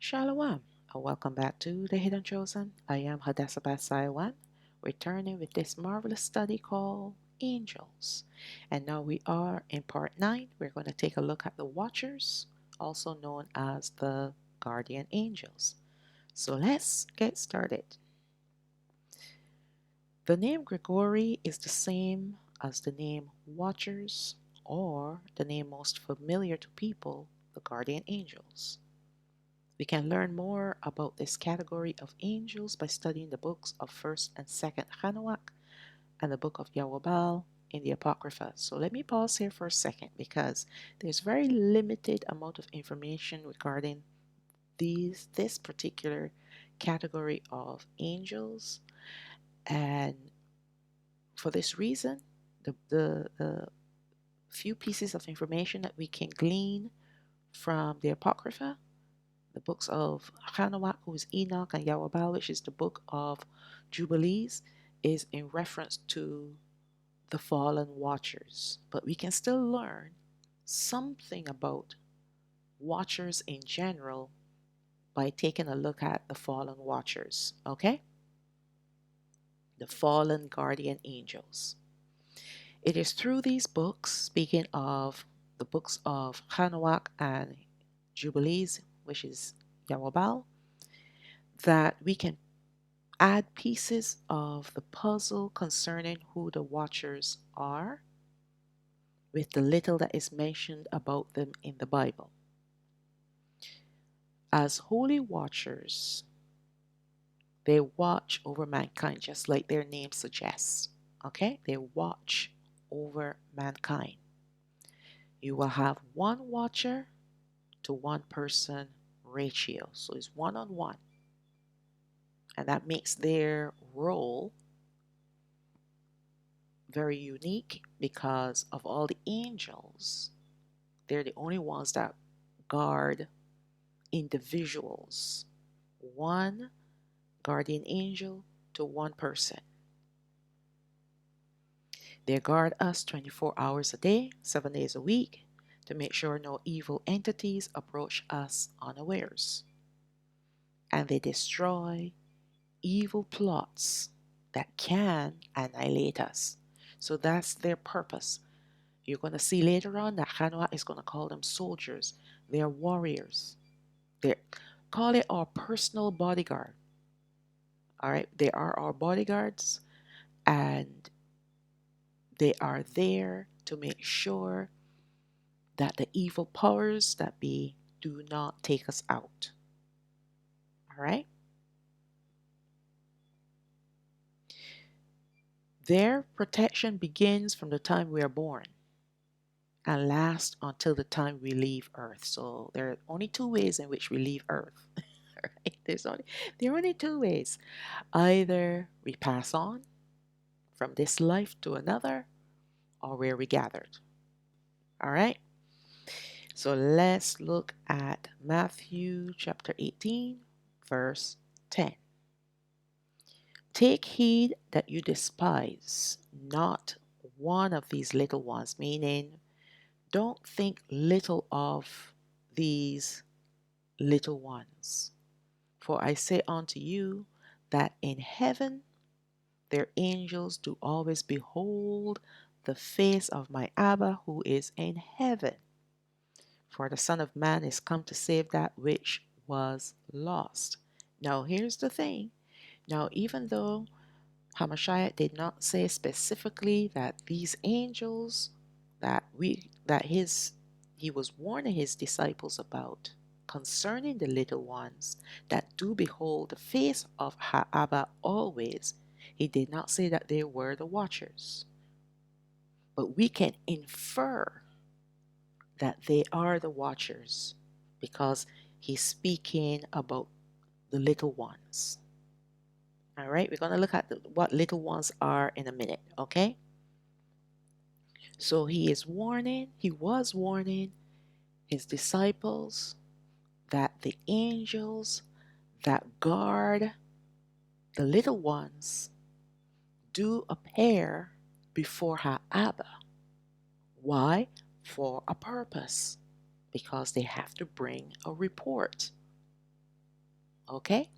Shalawam, and welcome back to The Hidden Chosen. I am Hadassah Saiwan, returning with this marvelous study called Angels. And now we are in part 9. We're going to take a look at the Watchers, also known as the Guardian Angels. So let's get started. The name Grigori is the same as the name Watchers, or the name most familiar to people, the Guardian Angels. We can learn more about this category of angels by studying the books of 1st and 2nd Hanukkah and the book of Yahweh in the Apocrypha. So let me pause here for a second because there's very limited amount of information regarding this particular category of angels, and for this reason, the few pieces of information that we can glean from the Apocrypha, the books of Hanukkah, who is Enoch, and Yahweh, which is the book of Jubilees, is in reference to the fallen watchers. But we can still learn something about watchers in general by taking a look at the fallen watchers, okay? The fallen guardian angels. It is through these books, speaking of the books of Hanukkah and Jubilees, which is Yahweh, that we can add pieces of the puzzle concerning who the watchers are with the little that is mentioned about them in the Bible. As holy watchers, they watch over mankind just like their name suggests. Okay? They watch over mankind. You will have one watcher to one person ratio. So it's one on one. And that makes their role very unique because of all the angels. They're the only ones that guard individuals. One guardian angel to one person. They guard us 24 hours a day, 7 days a week, to make sure no evil entities approach us unawares. And they destroy evil plots that can annihilate us. So that's their purpose. You're going to see later on that Hanua is going to call them soldiers. They are warriors. They call it our personal bodyguard. All right, they are our bodyguards, and they are there to make sure that the evil powers that be do not take us out. All right. Their protection begins from the time we are born and lasts until the time we leave Earth. So there are only two ways in which we leave Earth. Right? There are only two ways. Either we pass on from this life to another, or where we gathered. All right. So let's look at Matthew chapter 18, verse 10. Take heed that you despise not one of these little ones, meaning don't think little of these little ones. For I say unto you that in heaven their angels do always behold the face of my Abba who is in heaven. For the Son of Man is come to save that which was lost. Now here's the thing. Now even though Hamashiach did not say specifically that these angels he was warning his disciples about concerning the little ones that do behold the face of Abba always, he did not say that they were the watchers. But we can infer that they are the watchers because he's speaking about the little ones. All right, we're going to look at what little ones are in a minute, okay? So he was warning his disciples that the angels that guard the little ones do appear before her Abba. Why? For a purpose. Because they have to bring a report. Okay?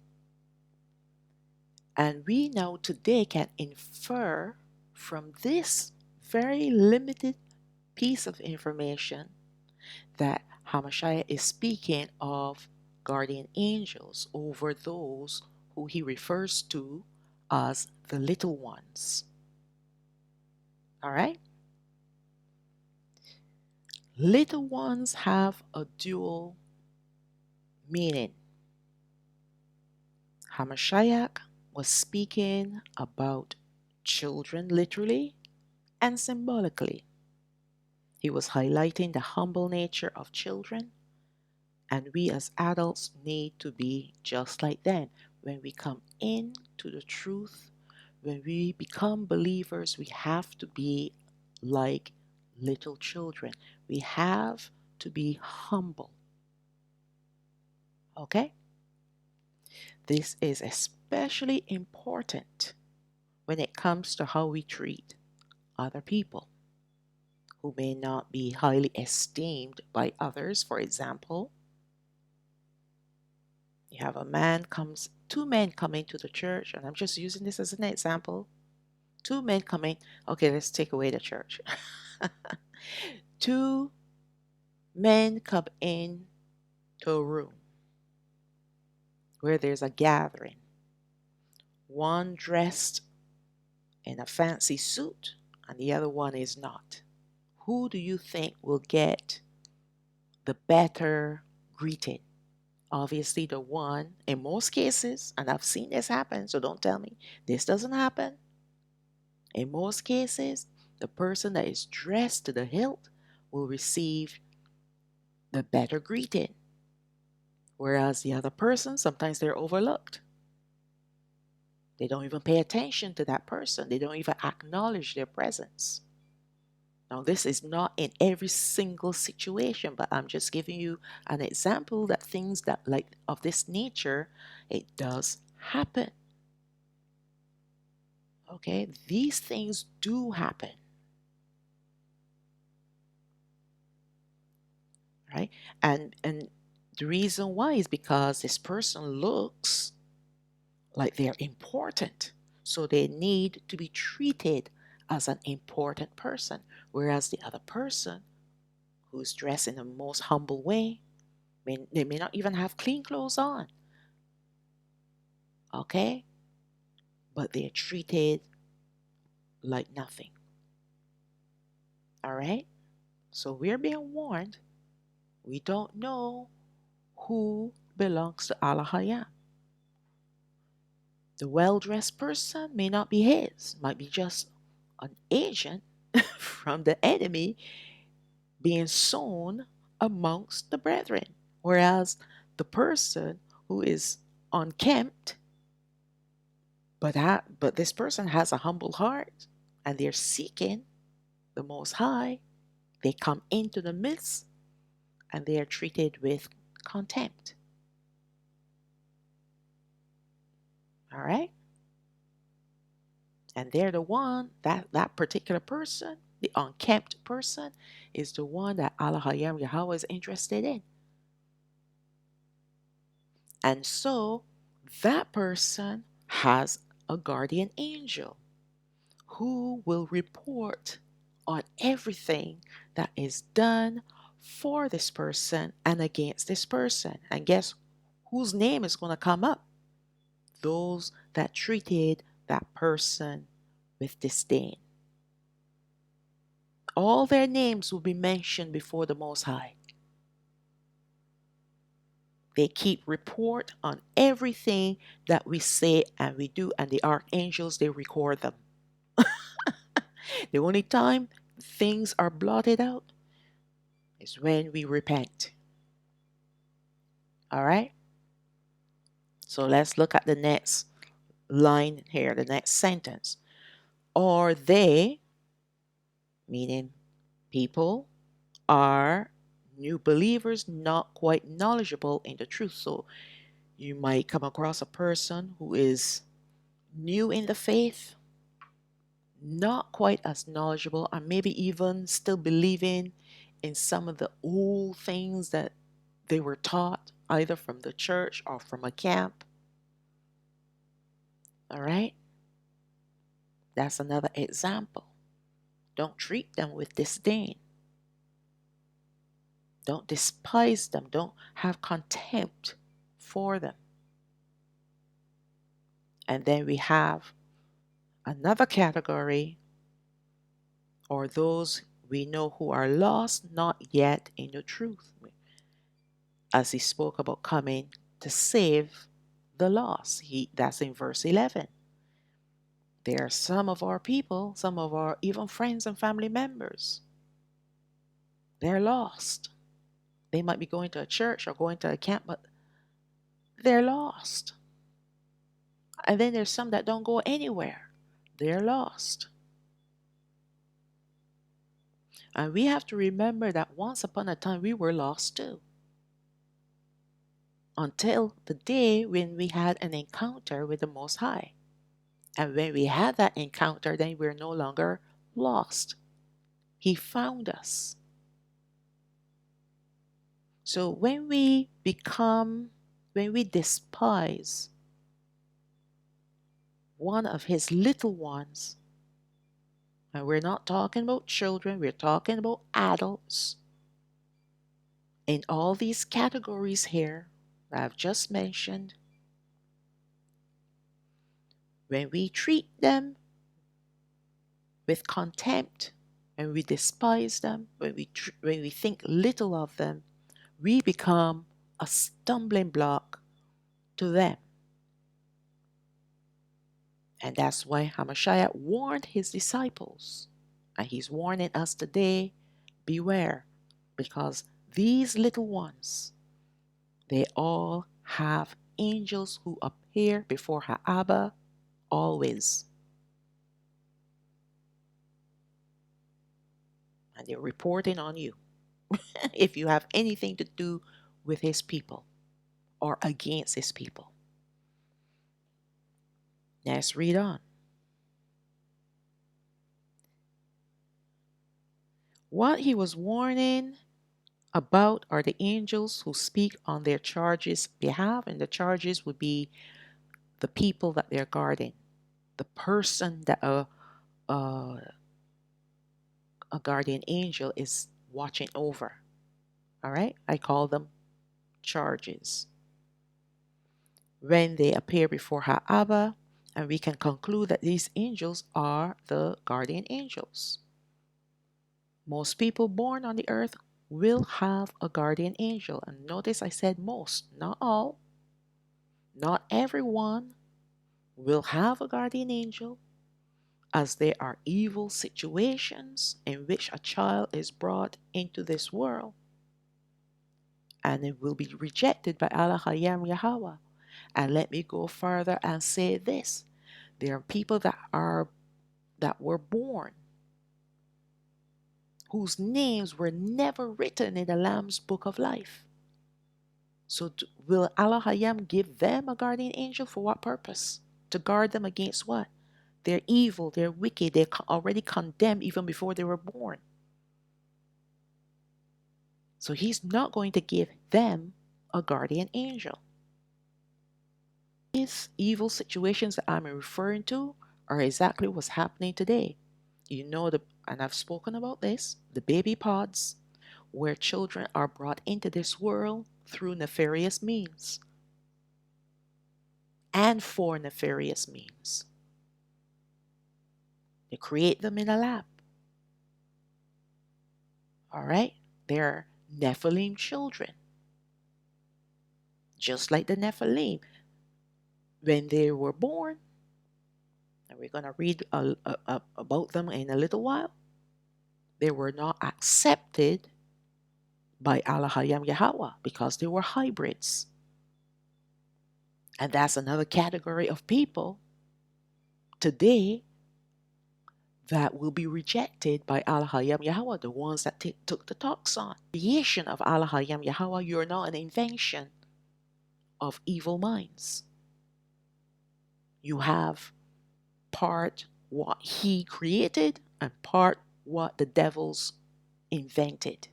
And we now today can infer from this very limited piece of information that Hamashiach is speaking of guardian angels over those who he refers to as the little ones. All right? Little ones have a dual meaning. Hamashiach was speaking about children literally and symbolically. He was highlighting the humble nature of children, and we as adults need to be just like them. When we come into the truth, when we become believers, we have to be like little children. We have to be humble. Okay? This is especially important when it comes to how we treat other people who may not be highly esteemed by others. For example, you have two men coming to the church, and I'm just using this as an example. Two men coming, okay, let's take away the church. Two men come in to a room where there's a gathering. One dressed in a fancy suit, and the other one is not. Who do you think will get the better greeting? Obviously, the one, in most cases, and I've seen this happen, so don't tell me this doesn't happen. In most cases, the person that is dressed to the hilt will receive the better greeting, whereas the other person, sometimes they're overlooked. They don't even pay attention to that person, they don't even acknowledge their presence. Now, this is not in every single situation, but I'm just giving you an example that things that like of this nature, it does happen. Okay, these things do happen, right? And the reason why is because this person looks like they're important, so they need to be treated as an important person, whereas the other person who's dressed in the most humble way, they may not even have clean clothes on, okay, but they're treated like nothing. All right, so we're being warned. We don't know who belongs to Alahayam. The well-dressed person may not be his, might be just an agent from the enemy being sown amongst the brethren. Whereas the person who is unkempt, but this person has a humble heart and they're seeking the Most High, they come into the midst and they are treated with contempt. All right? And they're the one, that particular person, the unkempt person, is the one that Alahayam Yahweh is interested in. And so that person has a guardian angel who will report on everything that is done for this person and against this person. And guess whose name is going to come up? Those that treated that person with disdain. All their names will be mentioned before the Most High. They keep report on everything that we say and we do, and the archangels, they record them. The only time things are blotted out is when we repent. All right? So let's look at the next line here, the next sentence. Or they, meaning people, are new believers not quite knowledgeable in the truth. So you might come across a person who is new in the faith, not quite as knowledgeable, or maybe even still believing in some of the old things that they were taught either from the church or from a camp. All right? That's another example. Don't treat them with disdain. Don't despise them. Don't have contempt for them. And then we have another category, or those we know who are lost, not yet in the truth. As he spoke about coming to save the lost. That's in verse 11. There are some of our people, some of our even friends and family members. They're lost. They might be going to a church or going to a camp, but they're lost. And then there's some that don't go anywhere. They're lost. And we have to remember that once upon a time we were lost too. Until the day when we had an encounter with the Most High. And when we had that encounter, then we're no longer lost. He found us. So when we despise one of his little ones, and we're not talking about children, we're talking about adults, in all these categories here that I've just mentioned, when we treat them with contempt, when we despise them, when we think little of them, we become a stumbling block to them. And that's why Hamashiach warned his disciples, and he's warning us today, beware, because these little ones, they all have angels who appear before Ha'aba always. And they're reporting on you if you have anything to do with his people or against his people. Let's read on. What he was warning about are the angels who speak on their charges' behalf, and the charges would be the people that they're guarding, the person that a guardian angel is watching over. All right, I call them charges. When they appear before Ha'aba, and we can conclude that these angels are the guardian angels. Most people born on the earth will have a guardian angel. And notice I said most, not all. Not everyone will have a guardian angel, as there are evil situations in which a child is brought into this world and it will be rejected by Alahayam Yahweh. And let me go further and say this. There are people that were born whose names were never written in the Lamb's book of life. So will Alahayam give them a guardian angel for what purpose? To guard them against what? They're evil, they're wicked, they're already condemned even before they were born. So he's not going to give them a guardian angel. These evil situations that I'm referring to are exactly what's happening today. You know, and I've spoken about this, the baby pods, where children are brought into this world through nefarious means and for nefarious means. They create them in a lab. All right? They're Nephilim children. Just like the Nephilim. When they were born, and we're going to read about them in a little while, they were not accepted by Alahayam Yahweh because they were hybrids. And that's another category of people today that will be rejected by Alahayam Yahweh, the ones that took the toxin. Creation of Alahayam Yahweh, you're not an invention of evil minds. You have part what he created and part what the devils invented.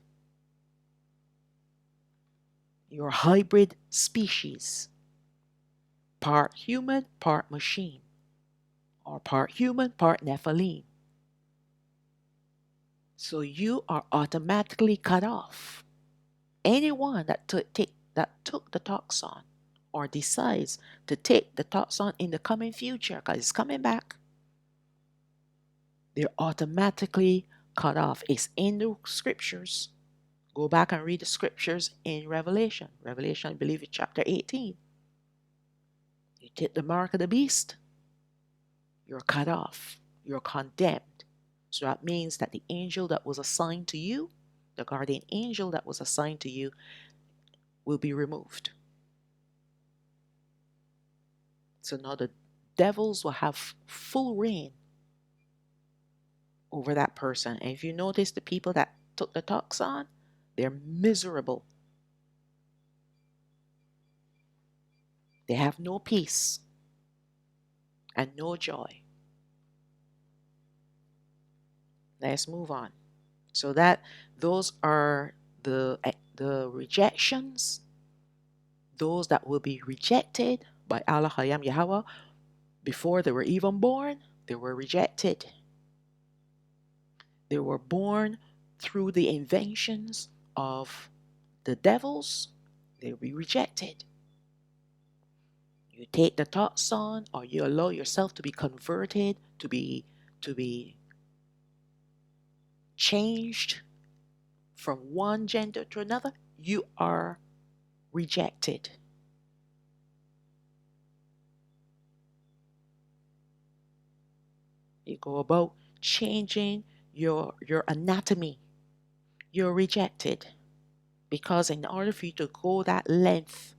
You're a hybrid species, part human, part machine, or part human, part Nephilim. So you are automatically cut off. Anyone that took the toxin or decides to take the toxin in the coming future, because it's coming back, they're automatically cut off. It's in the scriptures. Go back and read the scriptures in Revelation. Revelation, I believe, it's chapter 18. You take the mark of the beast, you're cut off. You're condemned. So that means that the angel that was assigned to you, the guardian angel that was assigned to you, will be removed. So now the devils will have full reign over that person. And if you notice, the people that took the toxin, they're miserable. They have no peace and no joy. Let's move on. So that those are the rejections, those that will be rejected by Alahayam Yahweh before they were even born. They were rejected. They were born through the inventions of the devils. They will be rejected. You take the toxin, or you allow yourself to be converted, to be changed from one gender to another, you are rejected. You go about changing your anatomy. You're rejected. Because in order for you to go that length,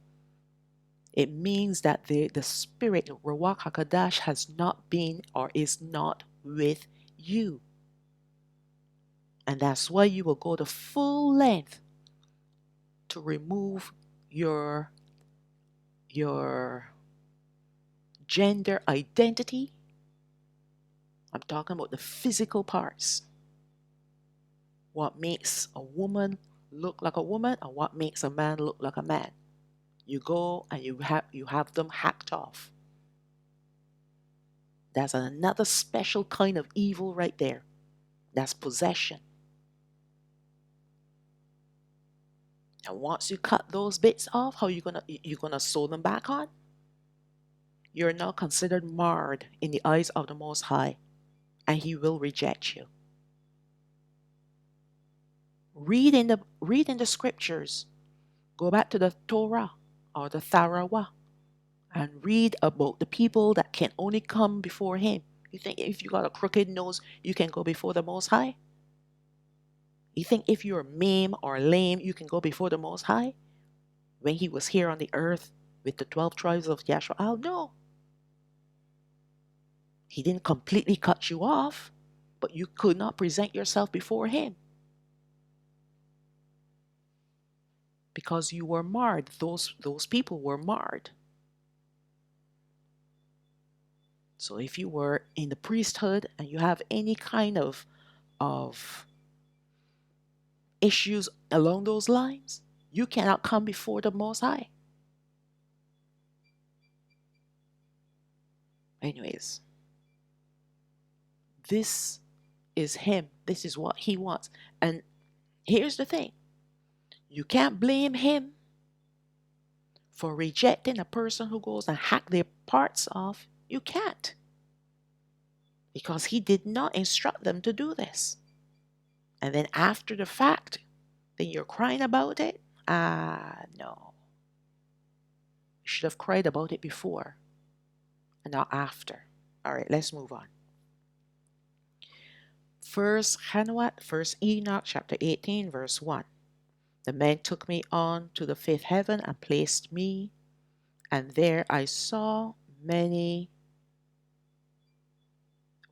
it means that the spirit, Ruach HaKodesh, has not been or is not with you. And that's why you will go the full length to remove your gender identity. I'm talking about the physical parts. What makes a woman look like a woman and what makes a man look like a man. You go and you have them hacked off. That's another special kind of evil right there. That's possession. And once you cut those bits off, how you gonna sew them back on? You're now considered marred in the eyes of the Most High, and He will reject you. Read in the scriptures. Go back to the Torah or the Tharawah and read about the people that can only come before Him. You think if you got a crooked nose, you can go before the Most High? You think if you're maimed or lame, you can go before the Most High? When He was here on the earth with the 12 tribes of Yashua, no. He didn't completely cut you off, but you could not present yourself before Him because you were marred. Those people were marred. So if you were in the priesthood and you have any kind of issues along those lines, you cannot come before the Most High. Anyways, this is Him. This is what He wants. And here's the thing. You can't blame Him for rejecting a person who goes and hack their parts off. You can't. Because He did not instruct them to do this. And then after the fact, then you're crying about it? No. You should have cried about it before and not after. All right, let's move on. First Enoch, chapter 18, verse 1. The men took me on to the fifth heaven and placed me, and there I saw many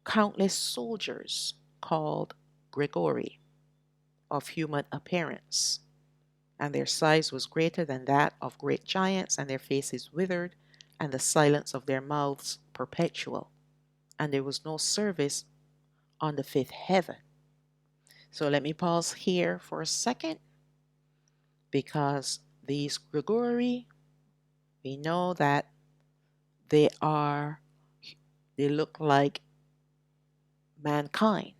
countless soldiers called Grigori, of human appearance, and their size was greater than that of great giants, and their faces withered, and the silence of their mouths perpetual, and there was no service on the fifth heaven. So let me pause here for a second, because these Grigori, we know that they are, they look like mankind.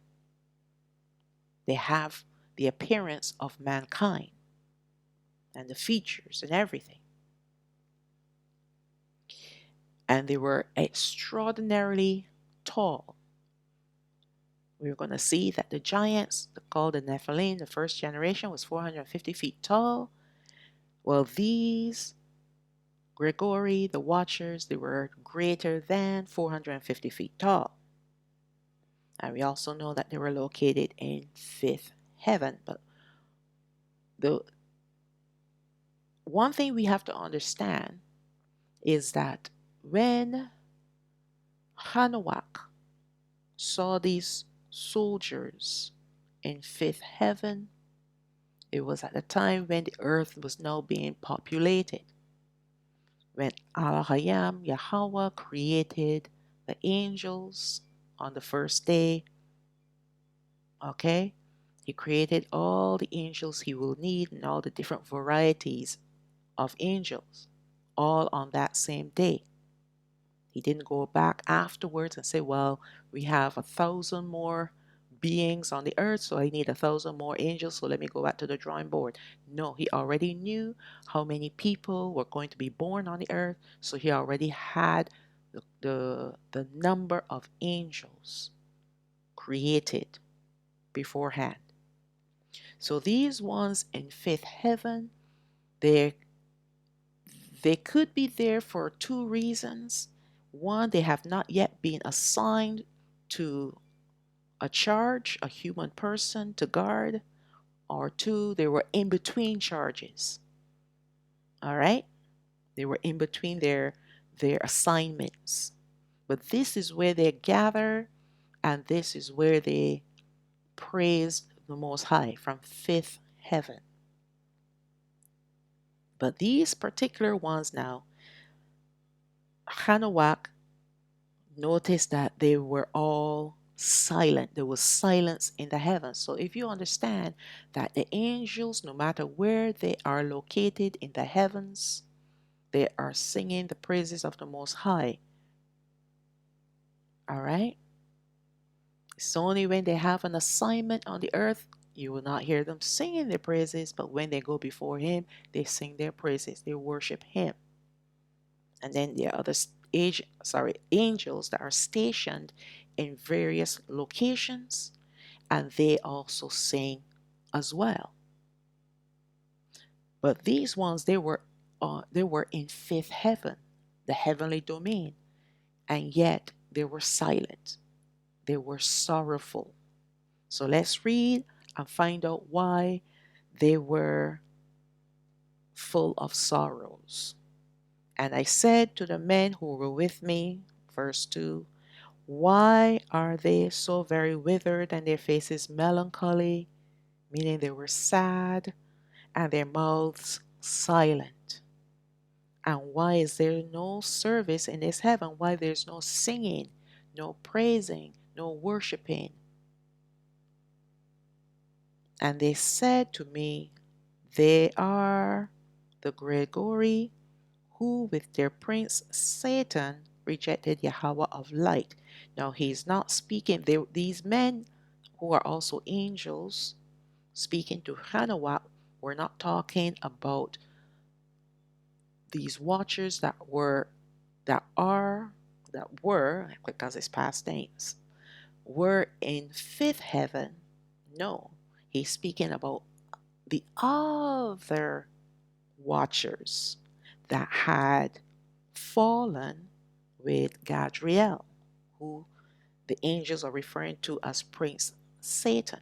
They have the appearance of mankind and the features and everything. And they were extraordinarily tall. We're going to see that the giants, called the Nephilim, the first generation, was 450 feet tall. Well, these Grigori, the Watchers, they were greater than 450 feet tall. And we also know that they were located in fifth heaven. But the one thing we have to understand is that when Hanawak saw these soldiers in fifth heaven, it was at the time when the earth was now being populated. When Alahayam, Yahweh, created the angels on the first day, okay? He created all the angels he will need and all the different varieties of angels, all on that same day. He didn't go back afterwards and say, well, we have 1,000 more beings on the earth, so I need 1,000 more angels, so let me go back to the drawing board. No, he already knew how many people were going to be born on the earth, so he already had the number of angels created beforehand. So these ones in fifth heaven, they could be there for two reasons. One, they have not yet been assigned to a charge, a human person to guard, or two, they were in between charges. All right? They were in between their assignments. But this is where they gather, and this is where they praise the Most High from fifth heaven. But these particular ones now, Hanawak noticed that they were all silent. There was silence in the heavens. So if you understand that the angels, no matter where they are located in the heavens, they are singing the praises of the Most High. All right? It's only when they have an assignment on the earth, you will not hear them singing their praises, but when they go before Him, they sing their praises. They worship Him. And then there are other angels that are stationed in various locations, and they also sing as well. But these ones, they were in fifth heaven, the heavenly domain, and yet they were silent. They were sorrowful. So let's read and find out why they were full of sorrows. And I said to the men who were with me, verse 2, why are they so very withered and their faces melancholy? Meaning they were sad and their mouths silent. And why is there no service in this heaven? Why there's no singing, no praising, no worshiping? And they said to me, they are the Grigori who with their prince Satan rejected Yahweh of light. Now he's not speaking, these men who are also angels speaking to Hanawak, we're not talking about these watchers because it's past tense, were in fifth heaven. No, he's speaking about the other watchers that had fallen with Gadriel, who the angels are referring to as Prince Satan.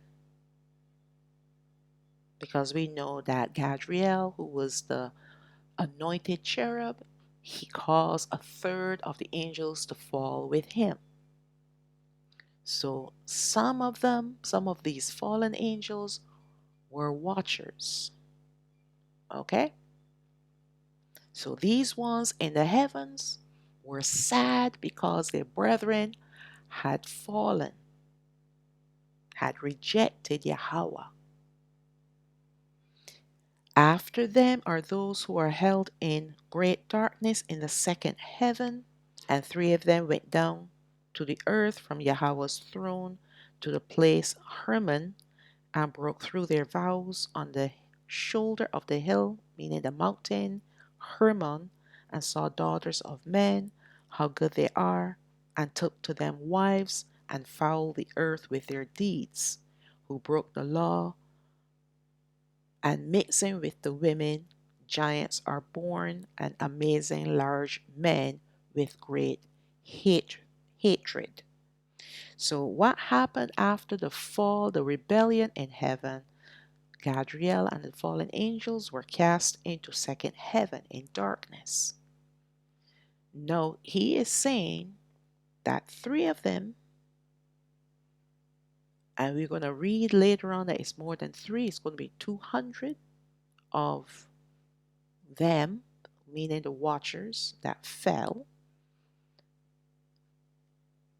Because we know that Gadriel, who was the anointed cherub, he caused a third of the angels to fall with him. So some of these fallen angels were watchers. Okay? So these ones in the heavens were sad because their brethren had fallen, had rejected Yahweh. After them are those who are held in great darkness in the second heaven, and three of them went down to the earth from Yahweh's throne to the place Hermon, and broke through their vows on the shoulder of the hill, meaning the mountain, Hermon, and saw daughters of men, how good they are, and took to them wives, and fouled the earth with their deeds, who broke the law, and mixing with the women, giants are born, and amazing large men with great hatred. So, what happened after the fall, the rebellion in heaven? Gadriel and the fallen angels were cast into second heaven in darkness. Now, he is saying that three of them, and we're going to read later on that it's more than three, it's going to be 200 of them, meaning the watchers that fell.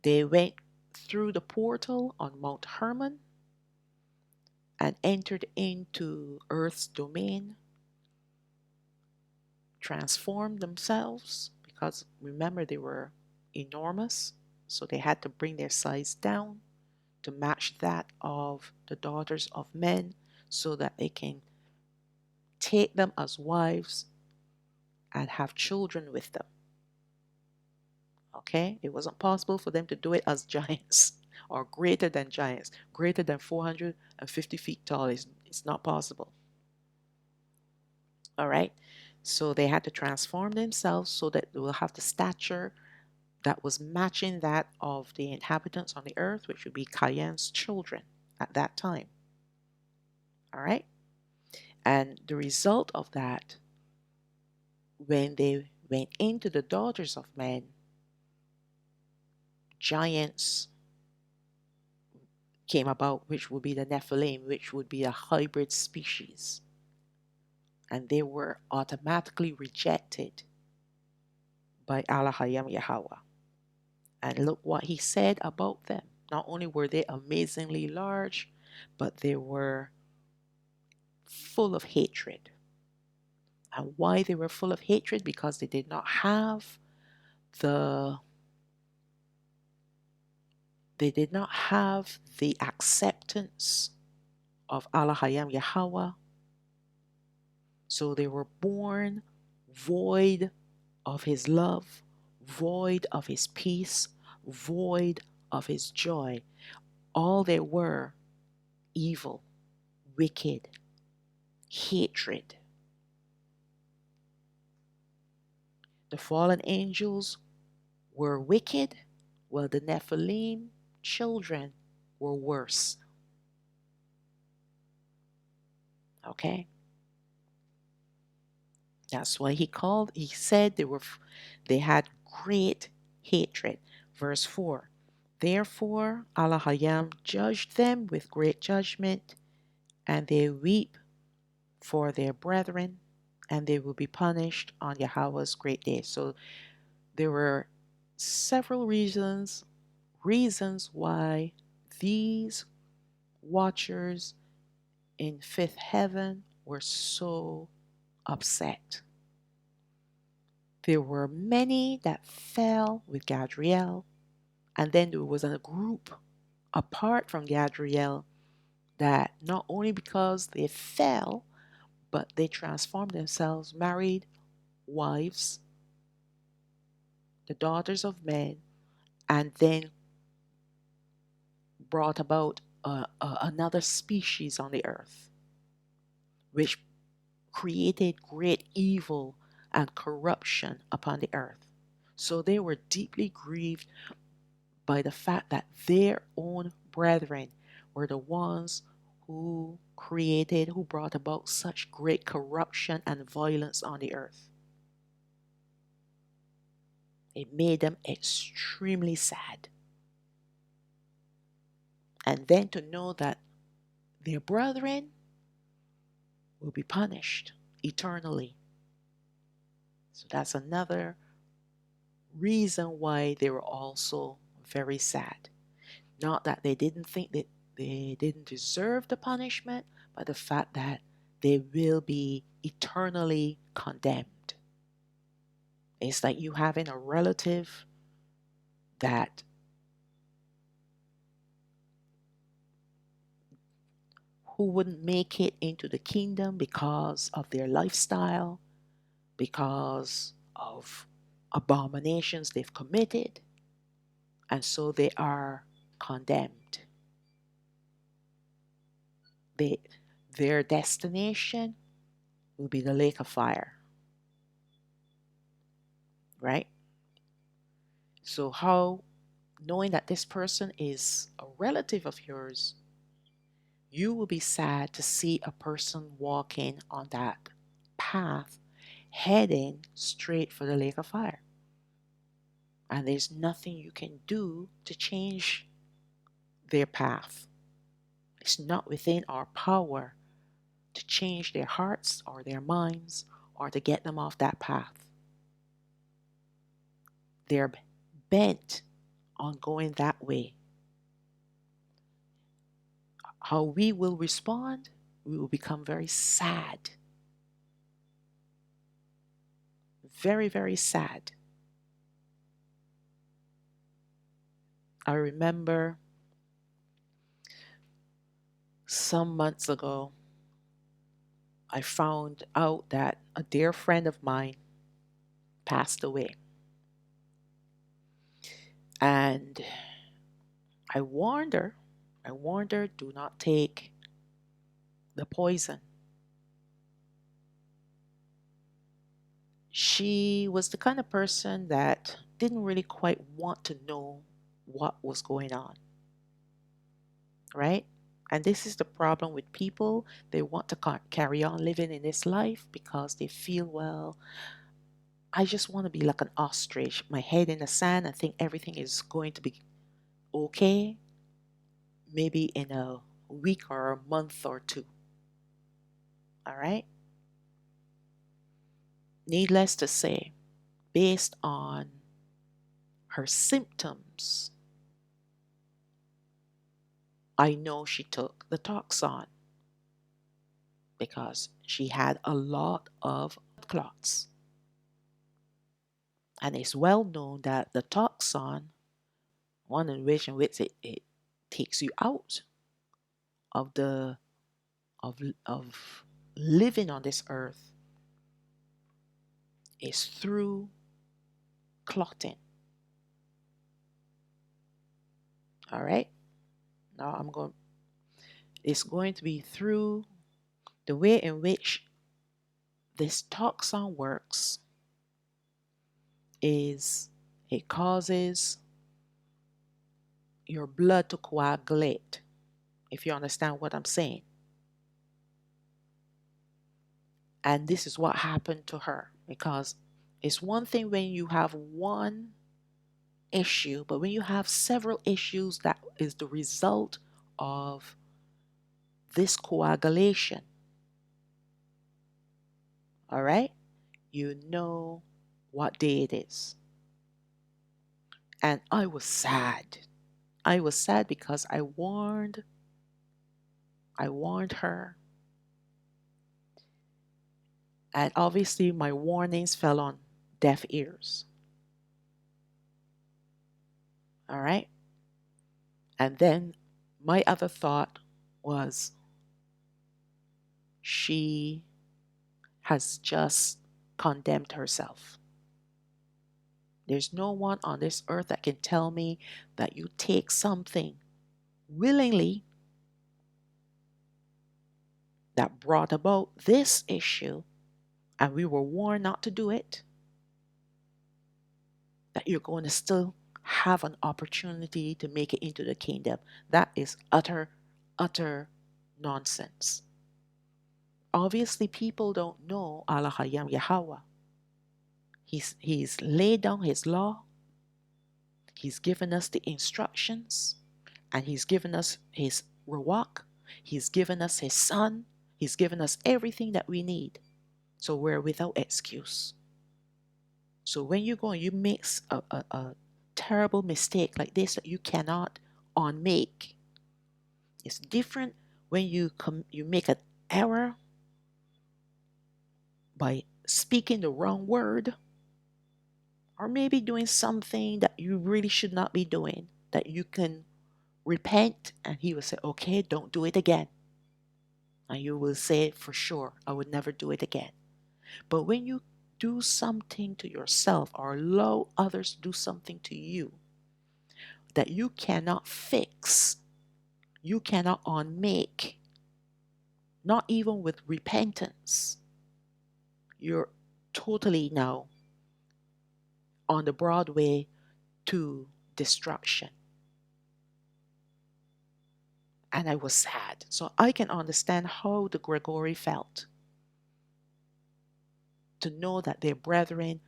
They went through the portal on Mount Hermon and entered into Earth's domain, transformed themselves, because remember they were enormous, so they had to bring their size down to match that of the daughters of men so that they can take them as wives and have children with them. Okay? It wasn't possible for them to do it as giants or greater than giants. Greater than 450 feet tall it's not possible. All right? So they had to transform themselves so that they will have the stature that was matching that of the inhabitants on the earth, which would be Cain's children at that time. All right? And the result of that, when they went into the daughters of men, giants came about, which would be the Nephilim, which would be a hybrid species. And they were automatically rejected by Alahayam Yahweh. And look what he said about them. Not only were they amazingly large, but they were full of hatred. And why they were full of hatred? Because they did not have the acceptance of Alahayam Yahweh. So they were born void of his love, void of his peace, void of his joy. All they were evil, wicked, hatred. The fallen angels were wicked, while the Nephilim children were worse. Okay? That's why he said they had great hatred. Verse 4. Therefore Alahayam judged them with great judgment, and they weep for their brethren, and they will be punished on Yahweh's great day. So there were several reasons why these watchers in fifth heaven were so upset. There were many that fell with Gadriel, and then there was a group apart from Gadriel that not only because they fell, but they transformed themselves, married wives, the daughters of men, and then brought about another species on the earth, which created great evil and corruption upon the earth. So they were deeply grieved by the fact that their own brethren were the ones who brought about such great corruption and violence on the earth. It made them extremely sad. And then to know that their brethren will be punished eternally. So that's another reason why they were also very sad. Not that they didn't think that they didn't deserve the punishment, but the fact that they will be eternally condemned. It's like you having a relative that who wouldn't make it into the kingdom because of their lifestyle, because of abominations they've committed, and so they are condemned. They, their destination will be the lake of fire, right? So, how, knowing that this person is a relative of yours, you will be sad to see a person walking on that path heading straight for the lake of fire. And there's nothing you can do to change their path. It's not within our power to change their hearts or their minds or to get them off that path. They're bent on going that way. How we will respond, we will become very sad. Very, very sad. I remember some months ago, I found out that a dear friend of mine passed away. And I warned her, do not take the poison. She was the kind of person that didn't really quite want to know what was going on, right? And this is the problem with people. They want to carry on living in this life because they feel, well, I just want to be like an ostrich, my head in the sand, and think everything is going to be okay, maybe in a week or a month or two. All right? Needless to say, based on her symptoms, I know she took the toxin because she had a lot of clots. And it's well known that the toxin, one in which it takes you out of the of living on this earth, is through clotting. All right? Now it's going to be through the way in which this toxin works is it causes your blood to coagulate, if you understand what I'm saying. And this is what happened to her, because it's one thing when you have one issue, but when you have several issues, that is the result of this coagulation. All right? You know what day it is. And I was sad. I was sad because I warned her. And obviously my warnings fell on deaf ears. All right? And then my other thought was she has just condemned herself. There's no one on this earth that can tell me that you take something willingly that brought about this issue and we were warned not to do it, that you're going to still have an opportunity to make it into the kingdom. That is utter, utter nonsense. Obviously, people don't know Alahayam Yahweh. He's laid down his law, he's given us the instructions, and he's given us his ruach, he's given us his son, he's given us everything that we need. So we're without excuse. So when you go and you make a terrible mistake like this that you cannot unmake, it's different when you make an error by speaking the wrong word, or maybe doing something that you really should not be doing, that you can repent and he will say, okay, don't do it again. And you will say for sure, I would never do it again. But when you do something to yourself or allow others to do something to you that you cannot fix, you cannot unmake, not even with repentance, you're totally now on the broad way to destruction. And I was sad. So I can understand how the Grigori felt to know that their brethren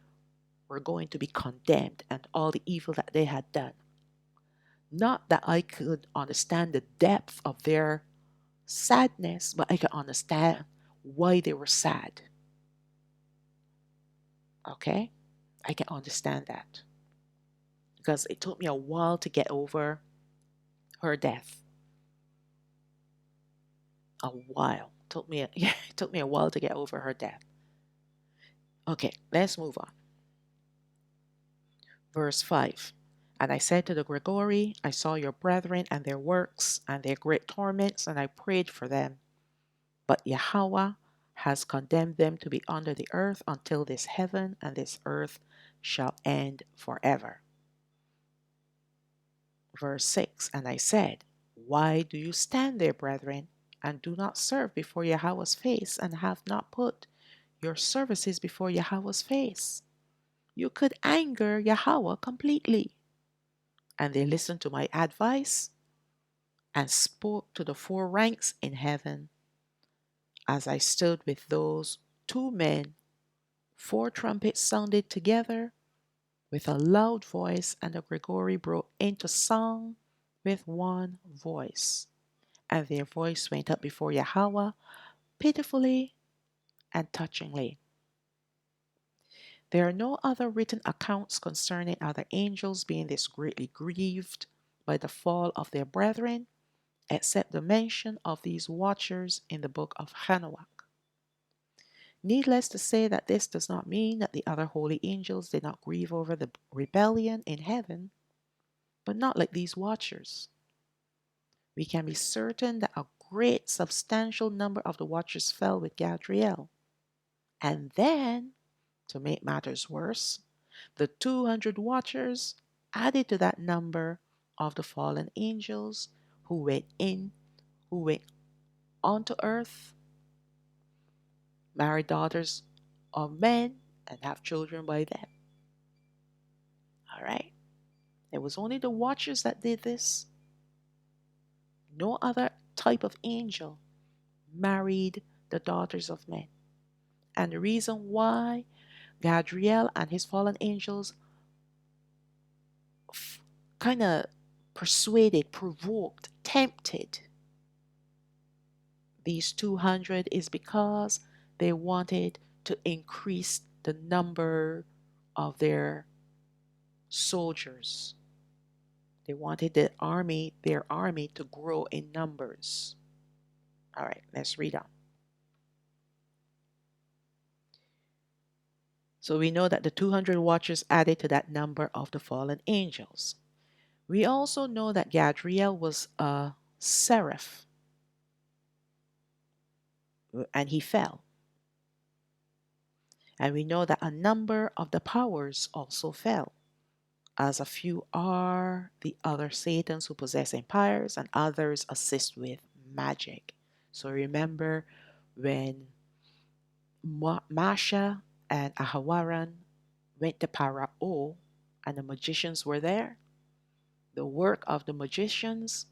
were going to be condemned and all the evil that they had done. Not that I could understand the depth of their sadness, but I could understand why they were sad. Okay? I can understand that. Because it took me a while to get over her death. A while. It took me a while to get over her death. Okay, let's move on. Verse 5. And I said to the Grigori, I saw your brethren and their works and their great torments, and I prayed for them. But Yahweh has condemned them to be under the earth until this heaven and this earth shall end forever. Verse 6. And I said, why do you stand there, brethren, and do not serve before Yahweh's face, and have not put your services before Yahweh's face? You could anger Yahweh completely. And they listened to my advice and spoke to the four ranks in heaven. As I stood with those two men, four trumpets sounded together with a loud voice, and the Grigori broke into song with one voice. And their voice went up before Yahweh pitifully and touchingly. There are no other written accounts concerning other angels being this greatly grieved by the fall of their brethren, except the mention of these watchers in the book of Hanuach. Needless to say that this does not mean that the other holy angels did not grieve over the rebellion in heaven, but not like these watchers. We can be certain that a great substantial number of the watchers fell with Gadriel. And then, to make matters worse, the 200 watchers added to that number of the fallen angels who went onto earth, marry daughters of men, and have children by them. All right? It was only the watchers that did this. No other type of angel married the daughters of men. And the reason why Gadriel and his fallen angels kind of persuaded, provoked, tempted these 200 is because they wanted to increase the number of their soldiers. They wanted their army to grow in numbers. All right, let's read on. So we know that the 200 watchers added to that number of the fallen angels. We also know that Gadriel was a seraph, and he fell. And we know that a number of the powers also fell, as a few are the other Satans who possess empires, and others assist with magic. So remember when Masha and Ahawaran went to Parao and the magicians were there, the work of the magicians,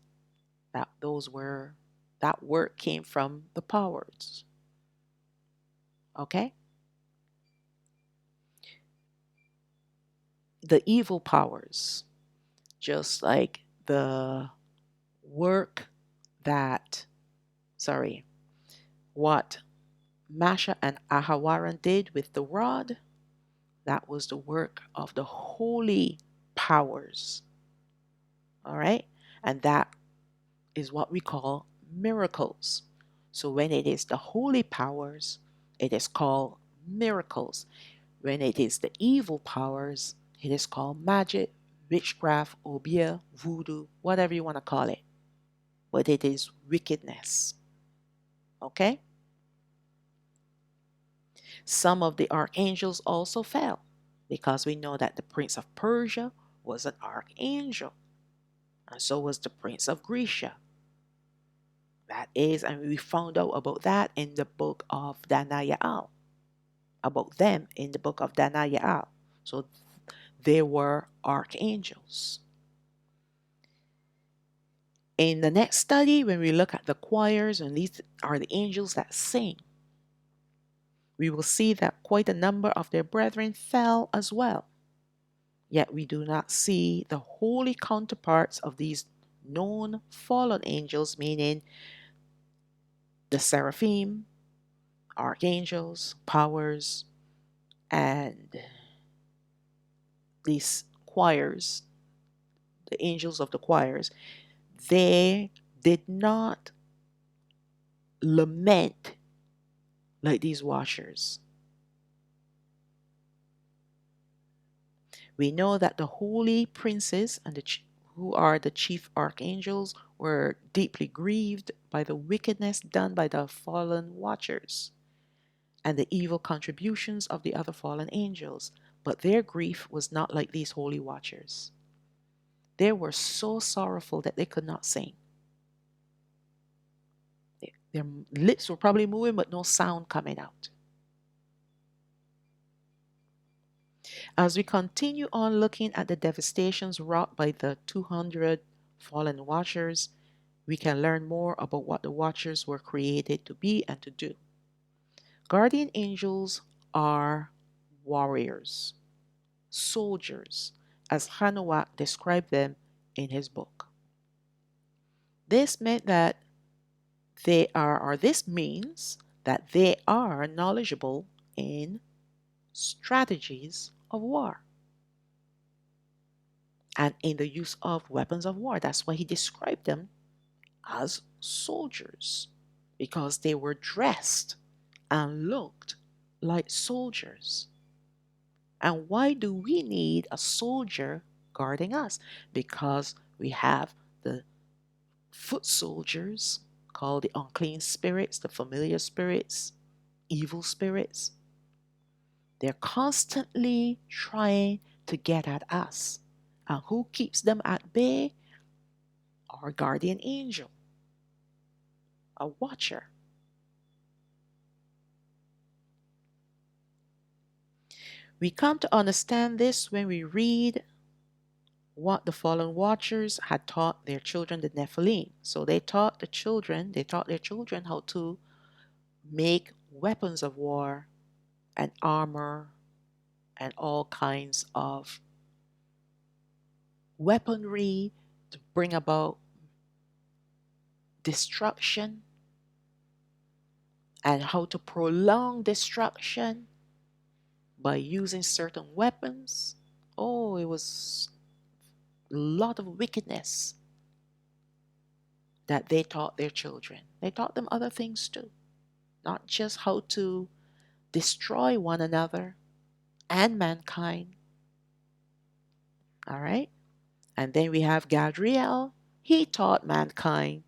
that work came from the powers. Okay? The evil powers, just like the work that, sorry, what Masha and Ahawaran did with the rod, that was the work of the holy powers. All right? And that is what we call miracles. So when it is the holy powers, it is called miracles. When it is the evil powers, it is called magic, witchcraft, obeah, voodoo, whatever you want to call it. But it is wickedness. Okay? Some of the archangels also fell because we know that the prince of Persia was an archangel, and so was the prince of Grecia. That is, and we found out about that in the book of Danayal, about them in the book of Danayal. So they were archangels. In the next study, when we look at the choirs, and these are the angels that sing, we will see that quite a number of their brethren fell as well. Yet we do not see the holy counterparts of these known fallen angels, meaning the seraphim, archangels, powers, and these choirs, the angels of the choirs. They did not lament like these watchers. We know that the holy princes and who are the chief archangels were deeply grieved by the wickedness done by the fallen watchers and the evil contributions of the other fallen angels. But their grief was not like these holy watchers. They were so sorrowful that they could not sing. Their lips were probably moving, but no sound coming out. As we continue on looking at the devastations wrought by the 200 fallen watchers, we can learn more about what the watchers were created to be and to do. Guardian angels are warriors, soldiers, as Hanuak described them in his book. This meant that this means that they are knowledgeable in strategies of war and in the use of weapons of war. That's why he described them as soldiers, because they were dressed and looked like soldiers. And why do we need a soldier guarding us? Because we have the foot soldiers called the unclean spirits, the familiar spirits, evil spirits. They're constantly trying to get at us. And who keeps them at bay? Our guardian angel, a watcher. We come to understand this when we read what the fallen watchers had taught their children, the Nephilim. So they taught their children how to make weapons of war and armor and all kinds of weaponry to bring about destruction and how to prolong destruction by using certain weapons. Oh, it was a lot of wickedness that they taught their children. They taught them other things too, not just how to destroy one another and mankind. All right? And then we have Gadriel. He taught mankind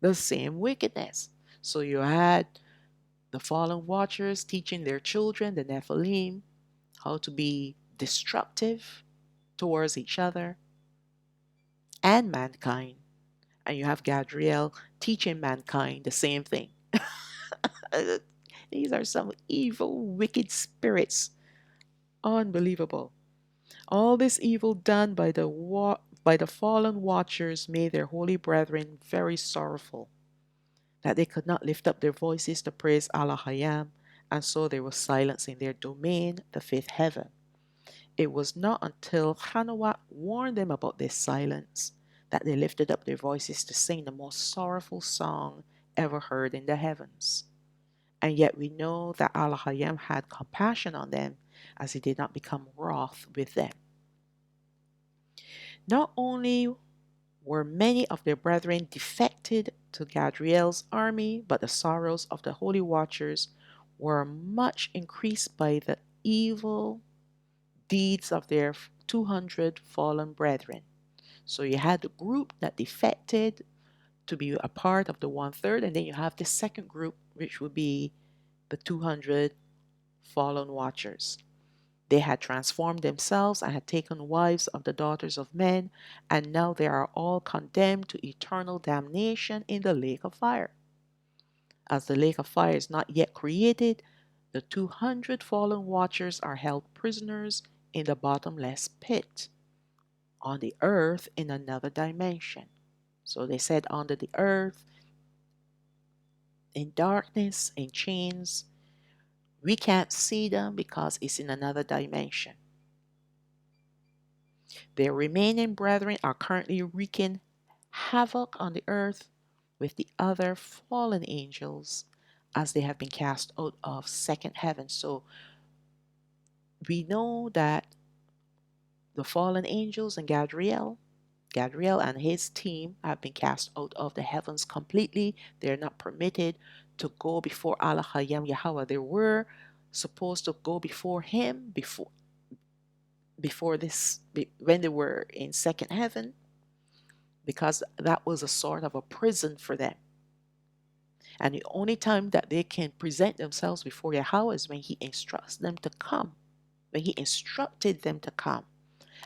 the same wickedness. So you had the fallen watchers teaching their children, the Nephilim, how to be destructive towards each other and mankind. And you have Gadriel teaching mankind the same thing. These are some evil, wicked spirits. Unbelievable. All this evil done by the fallen watchers made their holy brethren very sorrowful, that they could not lift up their voices to praise Alahayam, and so they were silenced in their domain, the fifth heaven. It was not until Hanuak warned them about this silence that they lifted up their voices to sing the most sorrowful song ever heard in the heavens. And yet we know that Alahayam had compassion on them as he did not become wroth with them. Not only were many of their brethren defected to Gadriel's army, but the sorrows of the holy watchers were much increased by the evil deeds of their 200 fallen brethren. So you had the group that defected to be a part of the one third, and then you have the second group, which would be the 200 fallen watchers. They had transformed themselves and had taken wives of the daughters of men, and now they are all condemned to eternal damnation in the lake of fire. As the lake of fire is not yet created, the 200 fallen watchers are held prisoners in the bottomless pit on the earth in another dimension. So they said under the earth, in darkness, in chains. We can't see them because it's in another dimension. Their remaining brethren are currently wreaking havoc on the earth with the other fallen angels as they have been cast out of second heaven. So we know that the fallen angels and Gabriel and his team have been cast out of the heavens completely. They're not permitted to go before Alahayam Yahweh. They were supposed to go before him before this when they were in second heaven, because that was a sort of a prison for them. And the only time that they can present themselves before Yahweh is when he instructs them to come, when he instructed them to come.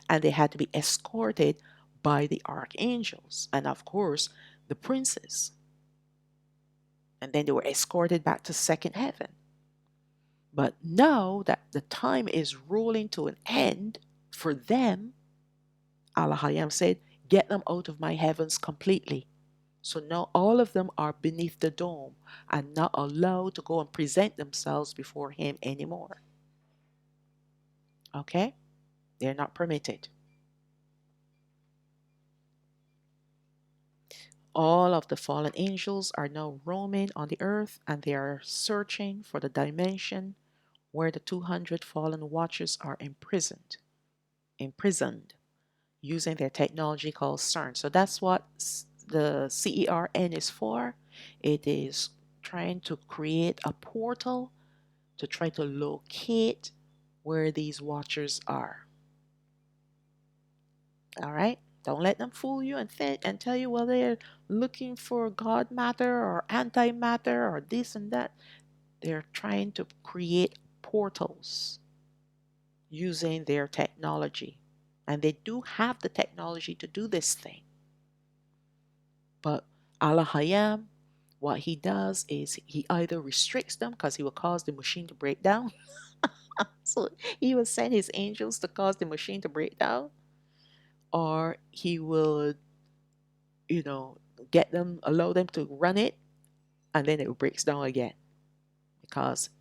And they had to be escorted by the archangels and, of course, the princes. And then they were escorted back to second heaven. But now that the time is rolling to an end for them, Alahayam said, get them out of my heavens completely. So now all of them are beneath the dome and not allowed to go and present themselves before him anymore. Okay? They're not permitted. All of the fallen angels are now roaming on the earth, and they are searching for the dimension where the 200 fallen watchers are imprisoned using their technology called CERN. So that's what the CERN is for. It is trying to create a portal to try to locate where these watchers are. All right? Don't let them fool you and tell you, well, they're looking for God matter or antimatter or this and that. They're trying to create portals using their technology. And they do have the technology to do this thing. But Alahayam, what he does is he either restricts them because he will cause the machine to break down. So he will send his angels to cause the machine to break down, or he will, you know, allow them to run it, and then it breaks down again, because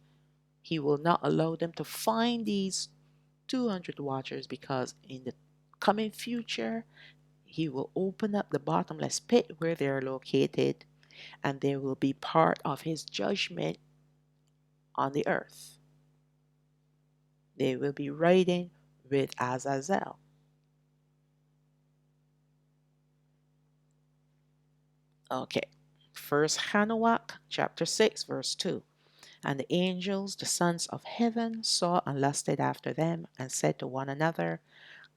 he will not allow them to find these 200 watchers, because in the coming future, he will open up the bottomless pit where they're located, and they will be part of his judgment on the earth. They will be riding with Azazel. Okay. First Hanukkah chapter 6 verse 2. And the angels, the sons of heaven, saw and lusted after them, and said to one another,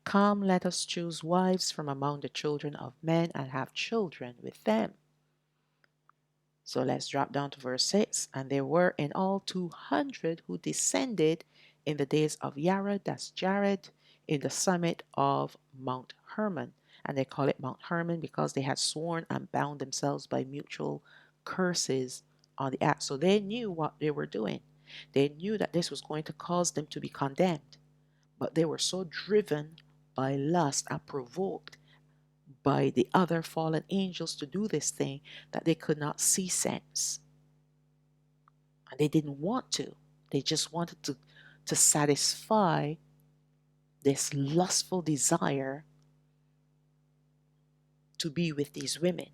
come, let us choose wives from among the children of men, and have children with them. So let's drop down to verse 6. And there were in all 200 who descended in the days of Yared, that's Jared, in the summit of Mount Hermon. And they call it Mount Hermon because they had sworn and bound themselves by mutual curses on the act. So they knew what they were doing. They knew that this was going to cause them to be condemned. But they were so driven by lust and provoked by the other fallen angels to do this thing that they could not see sense. And they didn't want to. They just wanted to satisfy this lustful desire to be with these women.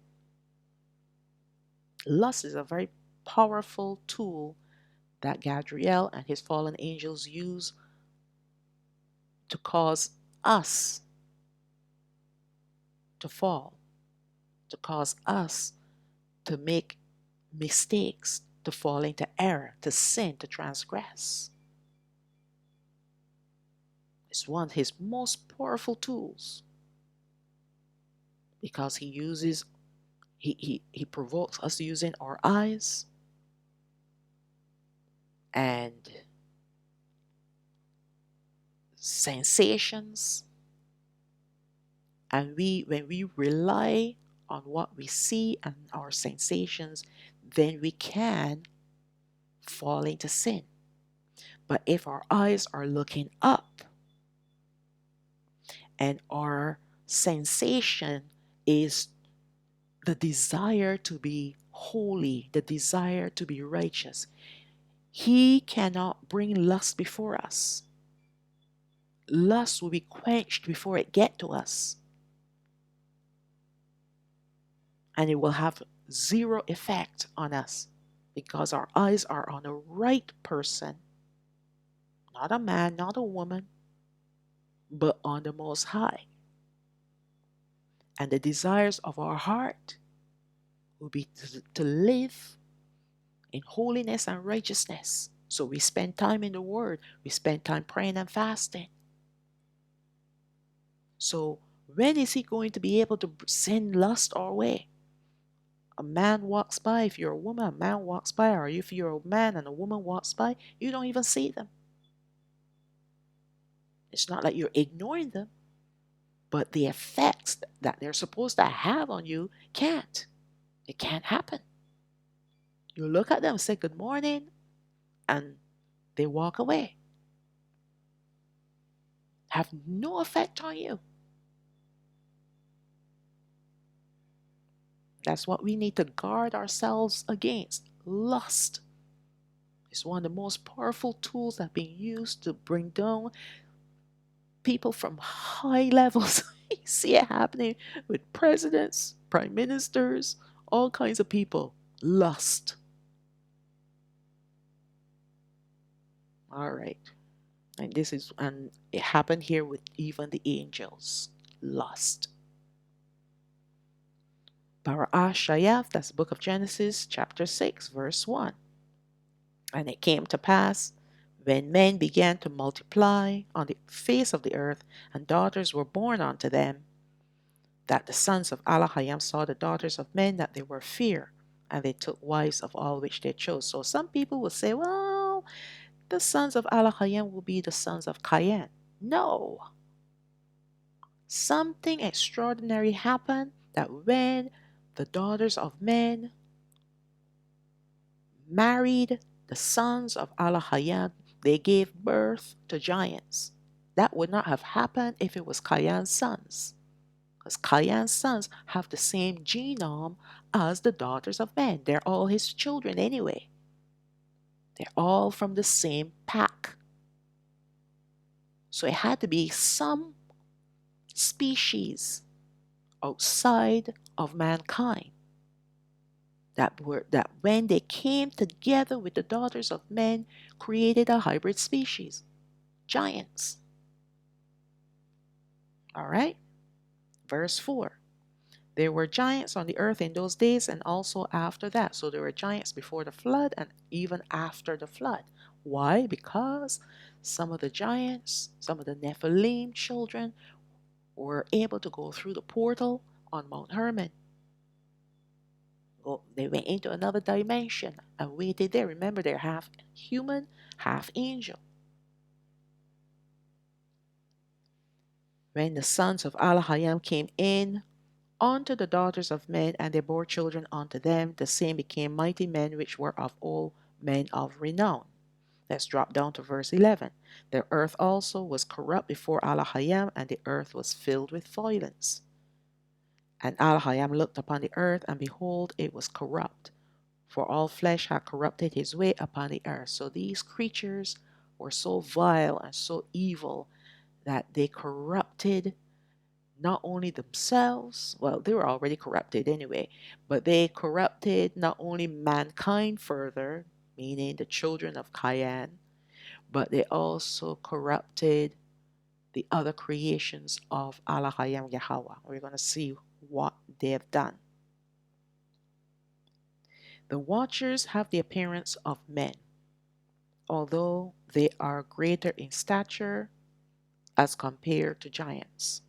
Lust is a very powerful tool that Gadriel and his fallen angels use to cause us to fall, to cause us to make mistakes, to fall into error, to sin, to transgress. It's one of his most powerful tools because he provokes us using our eyes and sensations. And when we rely on what we see and our sensations, then we can fall into sin. But if our eyes are looking up and our sensation is the desire to be holy, the desire to be righteous, he cannot bring lust before us. Lust will be quenched before it get to us. And it will have zero effect on us because our eyes are on the right person, not a man, not a woman, but on the Most High. And the desires of our heart will be to live in holiness and righteousness. So we spend time in the Word, we spend time praying and fasting. So when is he going to be able to send lust our way? A man walks by, if you're a woman, a man walks by, or if you're a man and a woman walks by, you don't even see them. It's not like you're ignoring them, but the effects that they're supposed to have on you can't. It can't happen. You look at them, say good morning, and they walk away. Have no effect on you. That's what we need to guard ourselves against. Lust is one of the most powerful tools that have been used to bring down people from high levels. You see it happening with presidents, prime ministers, all kinds of people. Lust. All right. And it happened here with even the angels. Lust. Parashayaf, that's the book of Genesis, chapter 6, verse 1. And it came to pass, when men began to multiply on the face of the earth, and daughters were born unto them, that the sons of Alahayam saw the daughters of men, that they were fair, and they took wives of all which they chose. So some people will say, well, the sons of Alahayam will be the sons of Cain. No. Something extraordinary happened, that when the daughters of men married the sons of Alahayam, they gave birth to giants. That would not have happened if it was Cain's sons, because Cain's sons have the same genome as the daughters of men. They're all his children anyway. They're all from the same pack. So it had to be some species outside of mankind that when they came together with the daughters of men, created a hybrid species, giants. All right, verse 4. There were giants on the earth in those days and also after that. So there were giants before the flood and even after the flood. Why? Because some of the giants, some of the Nephilim children, were able to go through the portal on Mount Hermon. They went into another dimension and waited there. Remember, they're half human, half angel. When the sons of Alahayam came in unto the daughters of men, and they bore children unto them, the same became mighty men, which were of all men of renown. Let's drop down to verse 11. The earth also was corrupt before Alahayam, and the earth was filled with violence. And Alahayam looked upon the earth, and behold, it was corrupt, for all flesh had corrupted his way upon the earth. So these creatures were so vile and so evil that they corrupted not only themselves, well, they were already corrupted anyway, but they corrupted not only mankind further, meaning the children of Cain, but they also corrupted the other creations of Alahayam Yahweh. We're going to see what they have done. The Watchers have the appearance of men, although they are greater in stature as compared to giants.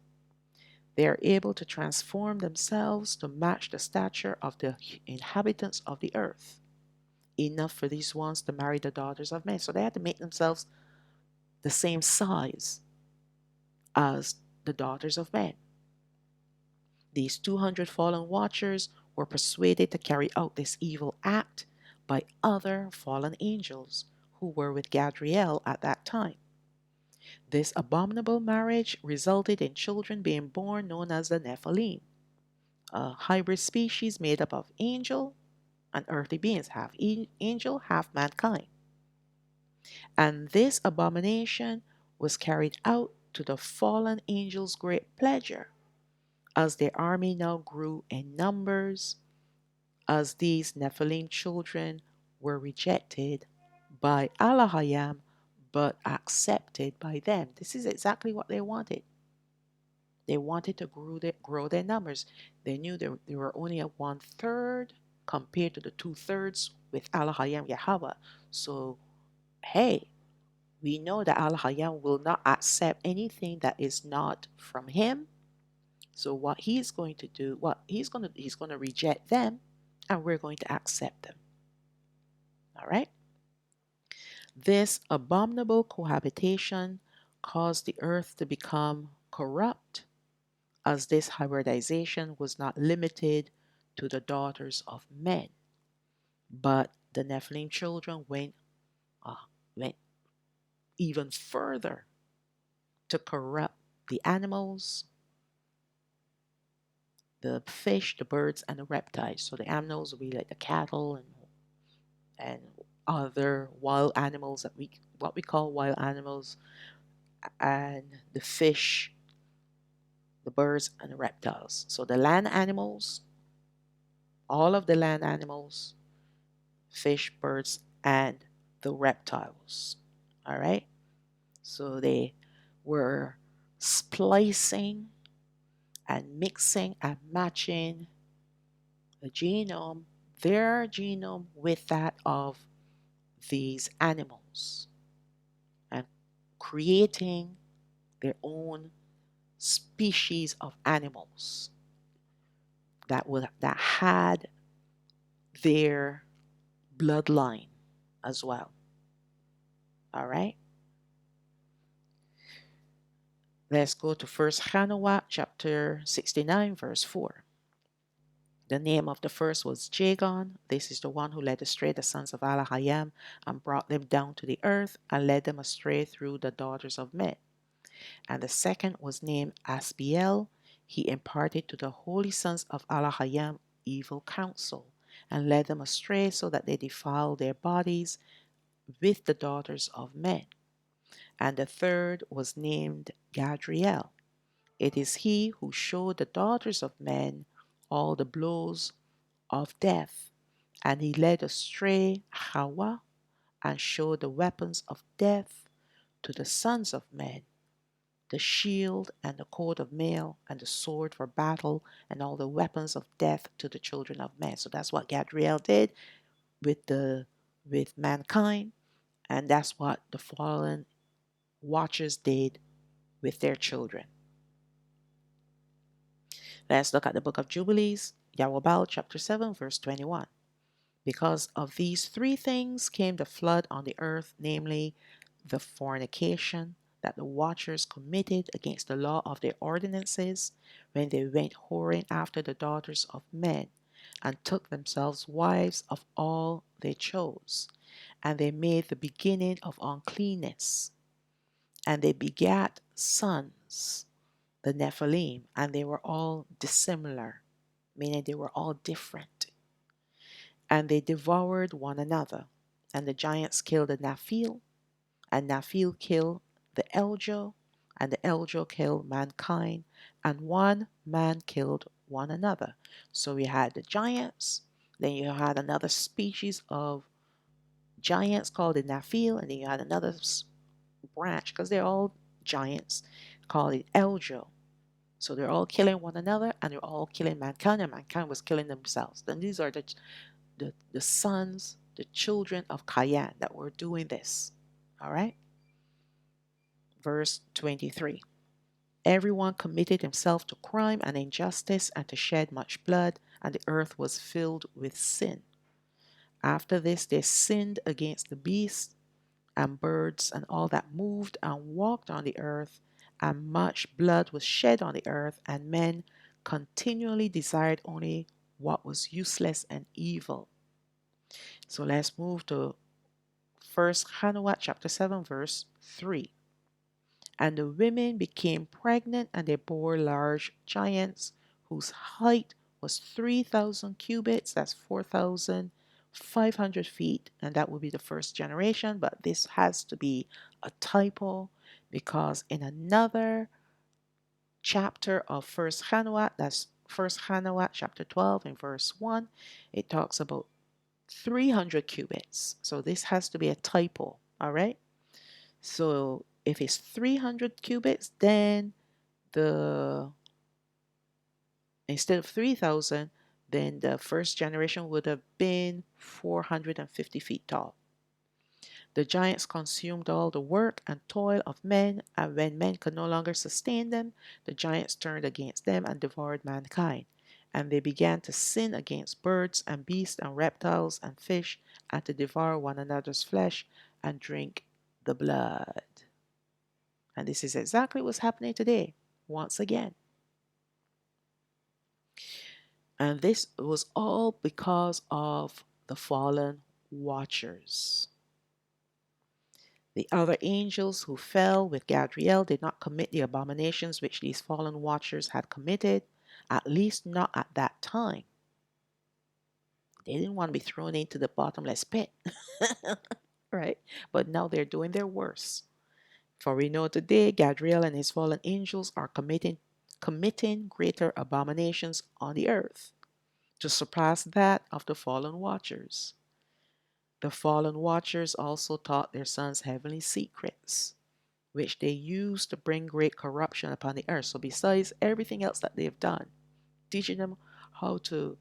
They are able to transform themselves to match the stature of the inhabitants of the earth, enough for these ones to marry the daughters of men. So they had to make themselves the same size as the daughters of men. These 200 fallen watchers were persuaded to carry out this evil act by other fallen angels who were with Gadriel at that time. This abominable marriage resulted in children being born known as the Nephilim, a hybrid species made up of angel and earthly beings, half angel, half mankind. And this abomination was carried out to the fallen angels' great pleasure, as their army now grew in numbers, as these Nephilim children were rejected by Alahayam but accepted by them. This is exactly what they wanted. They wanted to grow their numbers. They knew they were only at 1/3 compared to the 2/3 with Alahayam Yahweh. So, hey, we know that Alahayam will not accept anything that is not from him. So what he's going to do, he's going to reject them, and we're going to accept them. All right? This abominable cohabitation caused the earth to become corrupt, as this hybridization was not limited to the daughters of men, but the Nephilim children went even further to corrupt the animals, the fish, the birds, and the reptiles. So the animals will be like the cattle and other wild animals that what we call wild animals, and the fish, the birds, and the reptiles. So the land animals, all of the land animals, fish, birds, and the reptiles. All right. So they were splicing and mixing and matching the genome, their genome, with that of these animals, and creating their own species of animals that had their bloodline as well. All right. Let's go to 1 Hanawah chapter 69 verse 4. The name of the first was Jagon. This is the one who led astray the sons of Alahayam and brought them down to the earth and led them astray through the daughters of men. And the second was named Asbiel. He imparted to the holy sons of Alahayam evil counsel and led them astray so that they defiled their bodies with the daughters of men. And the third was named Gadriel. It is he who showed the daughters of men all the blows of death, and he led astray Hawa and showed the weapons of death to the sons of men, the shield and the coat of mail and the sword for battle and all the weapons of death to the children of men. So that's what Gadriel did with mankind, and that's what the fallen watchers did with their children. Let's look at the book of Jubilees, Yahweh chapter 7 verse 21. Because of these three things came the flood on the earth, namely the fornication that the watchers committed against the law of their ordinances when they went whoring after the daughters of men, and took themselves wives of all they chose. And they made the beginning of uncleanness. And they begat sons, the Nephilim, and they were all dissimilar, meaning they were all different. And they devoured one another. And the giants killed the Nephil, and Nephil killed the Eljo, and the Eljo killed mankind, and one man killed one another. So we had the giants, then you had another species of giants called the Nephil, and then you had another branch, because they're all giants, called it Eljo. So they're all killing one another, and they're all killing mankind, and mankind was killing themselves. Then these are the sons, the children of Cain that were doing this. All right. Verse 23. Everyone committed himself to crime and injustice and to shed much blood, and the earth was filled with sin. After this, they sinned against the beasts and birds and all that moved and walked on the earth, and much blood was shed on the earth, and men continually desired only what was useless and evil. So let's move to 1 Hanukkah chapter 7, verse 3. And the women became pregnant, and they bore large giants whose height was 3,000 cubits, that's 4,500 feet, and that would be the first generation. But this has to be a typo because in another chapter of First Hanukkah, that's First Hanukkah chapter 12 and verse 1, it talks about 300 cubits. So this has to be a typo, all right? So if it's 300 cubits, then the instead of 3,000, then the first generation would have been 450 feet tall. The giants consumed all the work and toil of men, and when men could no longer sustain them, the giants turned against them and devoured mankind. And they began to sin against birds and beasts and reptiles and fish, and to devour one another's flesh and drink the blood. And this is exactly what's happening today, once again. And this was all because of the fallen watchers. The other angels who fell with Gadriel did not commit the abominations which these fallen watchers had committed, at least not at that time. They didn't want to be thrown into the bottomless pit, right? But now they're doing their worst. For we know today Gadriel and his fallen angels are committing greater abominations on the earth to surpass that of the fallen watchers. The fallen watchers also taught their sons heavenly secrets, which they used to bring great corruption upon the earth. So, besides everything else that they've done, teaching them how to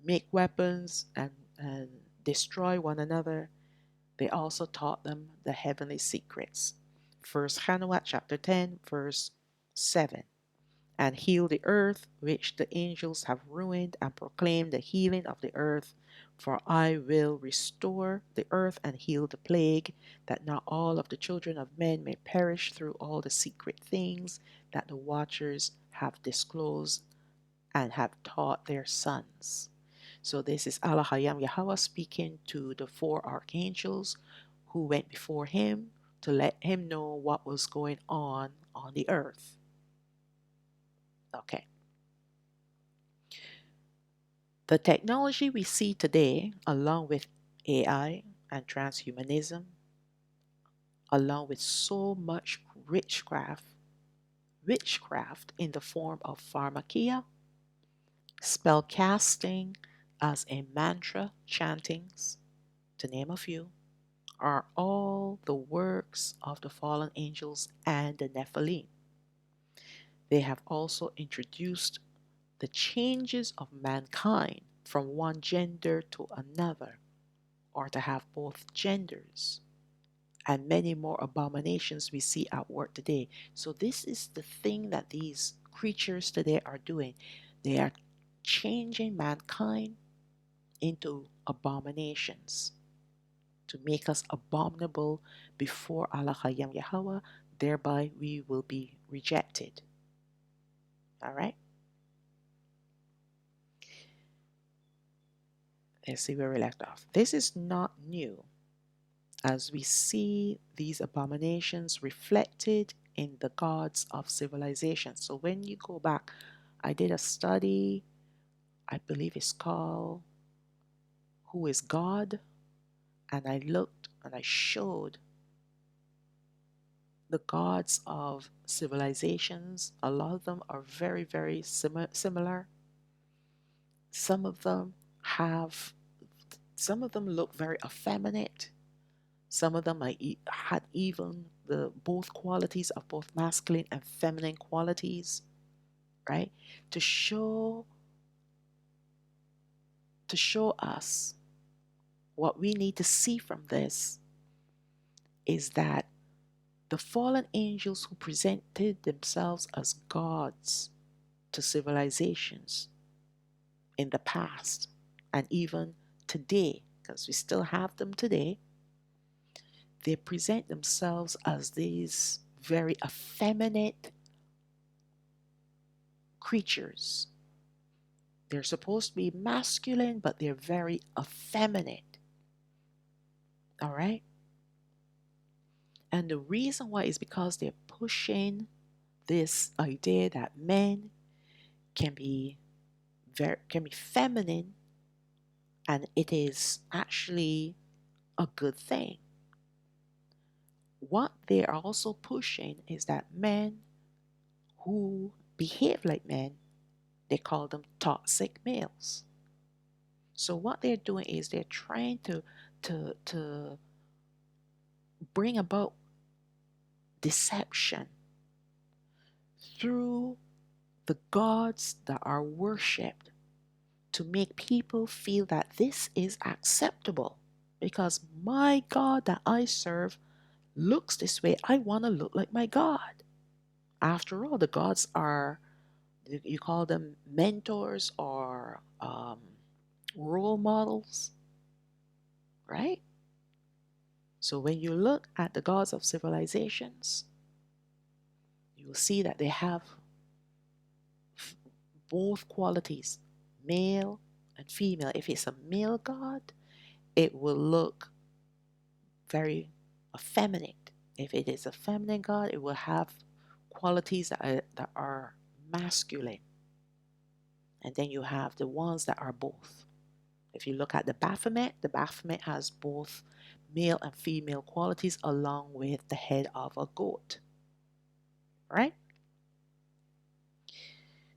make weapons and destroy one another, they also taught them the heavenly secrets. First Hanukkah chapter 10, verse 7. And heal the earth, which the angels have ruined, and proclaim the healing of the earth. For I will restore the earth and heal the plague, that not all of the children of men may perish through all the secret things that the watchers have disclosed and have taught their sons. So this is Alahayam Yahweh speaking to the four archangels who went before him to let him know what was going on the earth. Okay. The technology we see today, along with AI and transhumanism, along with so much witchcraft in the form of pharmakia, spell casting as a mantra chantings, to name a few, are all the works of the fallen angels and the Nephilim. They have also introduced the changes of mankind from one gender to another, or to have both genders, and many more abominations we see at work today. So, this is the thing that these creatures today are doing. They are changing mankind into abominations to make us abominable before Allah Hayam Yahweh, thereby we will be rejected. All right? Let's see where we left off. This is not new, as we see these abominations reflected in the gods of civilization. So when you go back, I did a study, I believe it's called Who is God? And I looked and I showed the gods of civilizations. A lot of them are very, very similar. Some of them have, some of them look very effeminate. Some of them had even the both qualities of both masculine and feminine qualities, right? To show to show us what we need to see from this is that the fallen angels who presented themselves as gods to civilizations in the past and even today, because we still have them today, they present themselves as these very effeminate creatures. They're supposed to be masculine, but they're very effeminate. All right? And the reason why is because they're pushing this idea that men can be feminine, and it is actually a good thing. What they are also pushing is that men who behave like men, they call them toxic males. So what they're doing is they're trying to bring about deception through the gods that are worshipped to make people feel that this is acceptable because my God that I serve looks this way. I want to look like my God. After all, the gods are, you call them mentors or role models, right? So when you look at the gods of civilizations, you will see that they have both qualities, male and female. If it's a male god, it will look very effeminate. If it is a feminine god, it will have qualities that are masculine. And then you have the ones that are both. If you look at the Baphomet has both male and female qualities along with the head of a goat, right?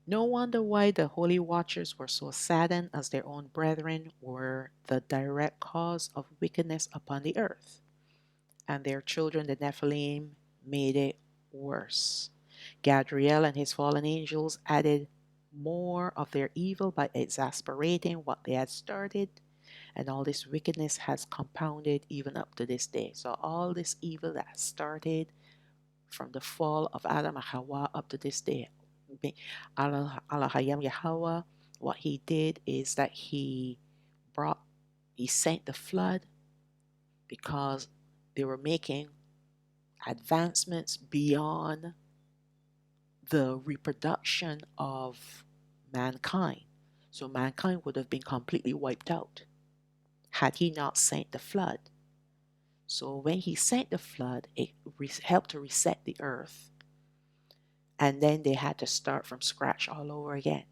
No wonder why the Holy Watchers were so saddened, as their own brethren were the direct cause of wickedness upon the earth, and their children, the Nephilim, made it worse. Gadriel and his fallen angels added more of their evil by exasperating what they had started, and all this wickedness has compounded even up to this day. So, all this evil that started from the fall of Adam and Hawa up to this day, Alahayam Yahweh, what he did is that brought, he sent the flood because they were making advancements beyond the reproduction of mankind. So mankind would have been completely wiped out had he not sent the flood. So when he sent the flood, it helped to reset the earth. And then they had to start from scratch all over again.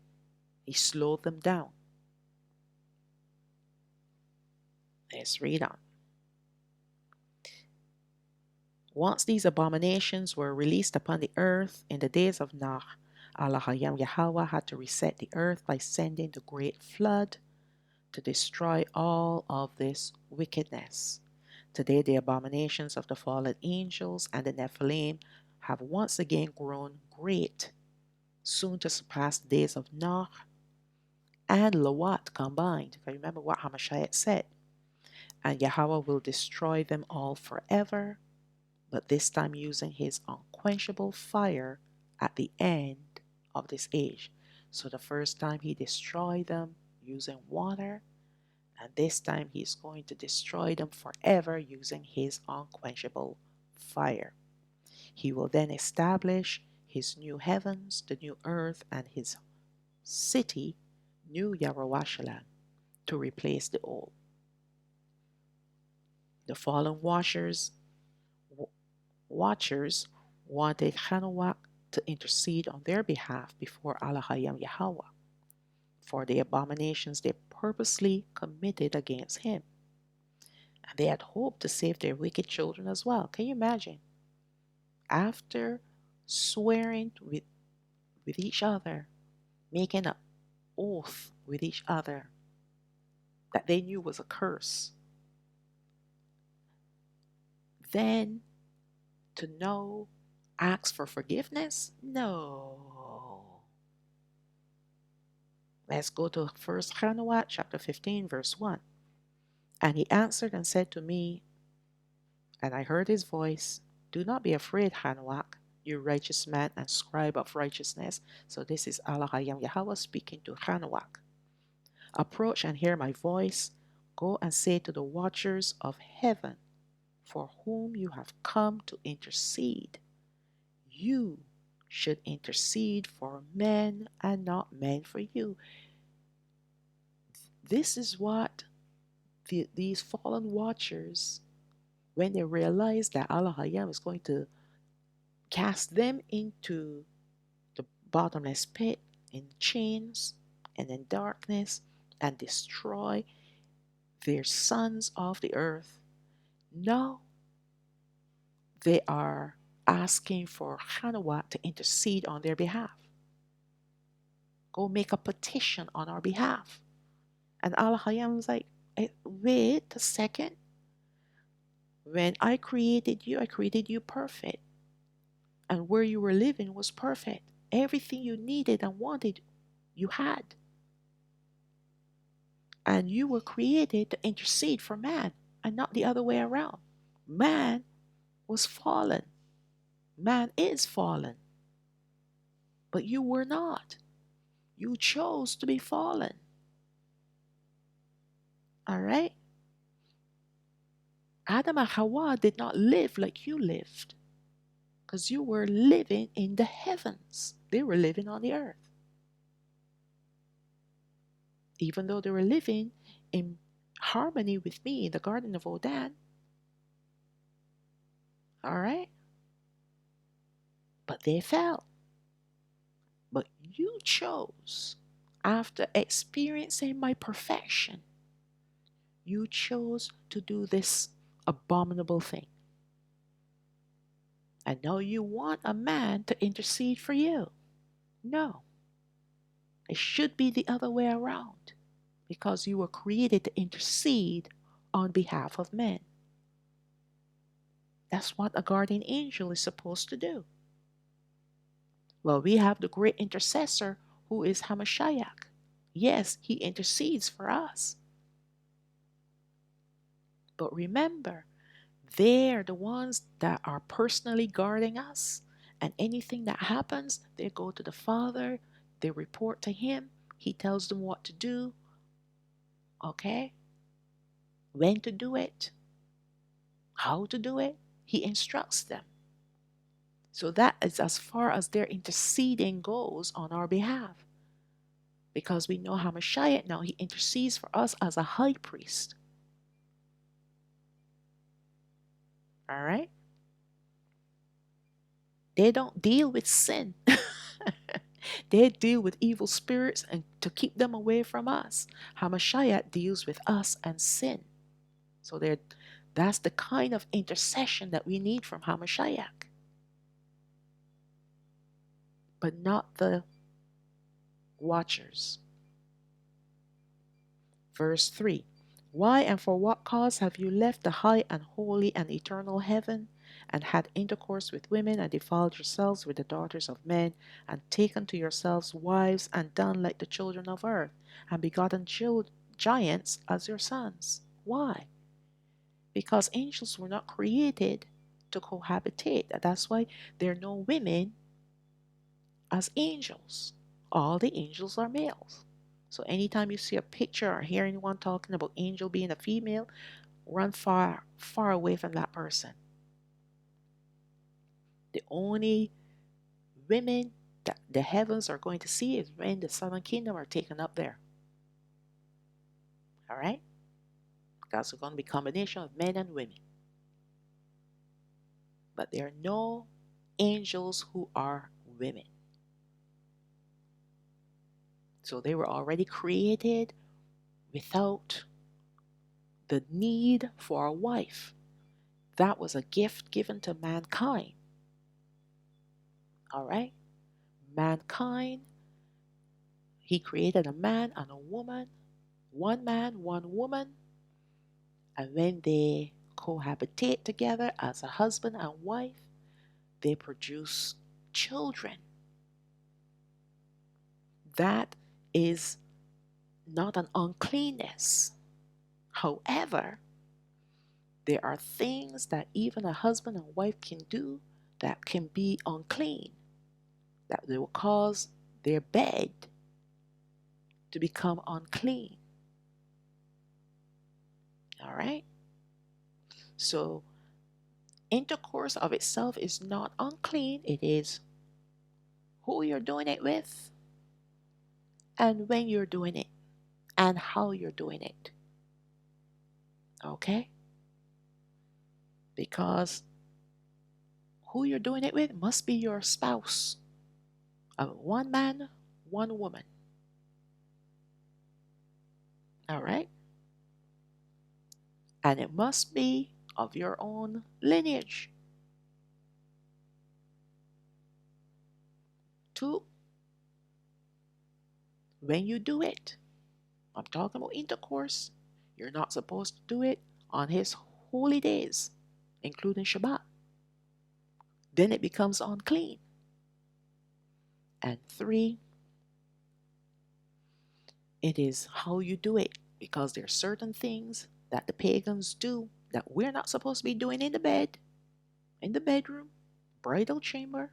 He slowed them down. Let's read on. Once these abominations were released upon the earth in the days of Noah, Alahayam Yahweh had to reset the earth by sending the great flood to destroy all of this wickedness. Today, the abominations of the fallen angels and the Nephilim have once again grown great, soon to surpass the days of Noah and Lot combined. If I remember what Hamashiach said, and Yahweh will destroy them all forever, but this time using his unquenchable fire at the end of this age. So the first time he destroyed them using water, and this time he's going to destroy them forever using his unquenchable fire. He will then establish his new heavens, the new earth, and his city, New Yerushalayim, to replace the old. The fallen watchers wanted Hanawak to intercede on their behalf before Alahayam Yahweh for the abominations they purposely committed against him. And they had hoped to save their wicked children as well. Can you imagine? After swearing with each other, making an oath with each other that they knew was a curse, then to know, ask for forgiveness? No. Let's go to 1 Hanawat chapter 15, verse 1. And he answered and said to me, and I heard his voice, do not be afraid, Hanawak, you righteous man and scribe of righteousness. So this is Alahayam Yahweh speaking to Hanawak. Approach and hear my voice. Go and say to the watchers of heaven, for whom you have come to intercede. You should intercede for men and not men for you. This is what these fallen watchers, when they realize that Alahayam is going to cast them into the bottomless pit in chains and in darkness and destroy their sons of the earth, now they are asking for Hanawat to intercede on their behalf. Go make a petition on our behalf. And Alahayam was like, wait a second. When I created you perfect. And where you were living was perfect. Everything you needed and wanted, you had. And you were created to intercede for man and not the other way around. Man was fallen. Man is fallen. But you were not. You chose to be fallen. All right? Adam and Hawa did not live like you lived because you were living in the heavens. They were living on the earth. Even though they were living in harmony with me in the Garden of Odan. All right? But they fell. But you chose, after experiencing my perfection, you chose to do this abominable thing. And now you want a man to intercede for you. No. It should be the other way around, because you were created to intercede on behalf of men. That's what a guardian angel is supposed to do. Well, we have the great intercessor who is Hamashiach. Yes, he intercedes for us. But remember, they're the ones that are personally guarding us. And anything that happens, they go to the Father, they report to him, he tells them what to do, okay? When to do it, how to do it, he instructs them. So that is as far as their interceding goes on our behalf. Because we know Hamashiach now, he intercedes for us as a high priest. All right? They don't deal with sin. They deal with evil spirits and to keep them away from us. Hamashiach deals with us and sin. So that's the kind of intercession that we need from Hamashiach. But not the watchers. Verse 3. Why and for what cause have you left the high and holy and eternal heaven, and had intercourse with women, and defiled yourselves with the daughters of men, and taken to yourselves wives, and done like the children of earth, and begotten giants as your sons? Why? Because angels were not created to cohabitate. That's why there are no women as angels. All the angels are males. So anytime you see a picture or hear anyone talking about angel being a female, run far, far away from that person. The only women that the heavens are going to see is when the southern kingdom are taken up there. All right? That's going to be a combination of men and women. But there are no angels who are women. So they were already created without the need for a wife. That was a gift given to mankind. All right? Mankind, he created a man and a woman, one man, one woman, and when they cohabitate together as a husband and wife, they produce children. That is not an uncleanness. However, there are things that even a husband and wife can do that can be unclean, that they will cause their bed to become unclean. All right? So, intercourse of itself is not unclean, it is who you're doing it with and when you're doing it and how you're doing it. Okay? Because who you're doing it with must be your spouse. One man, one woman. All right? And it must be of your own lineage. Two, when you do it, I'm talking about intercourse, you're not supposed to do it on his holy days, including Shabbat. Then it becomes unclean. And three, it is how you do it, because there are certain things that the pagans do that we're not supposed to be doing in the bed, in the bedroom, bridal chamber.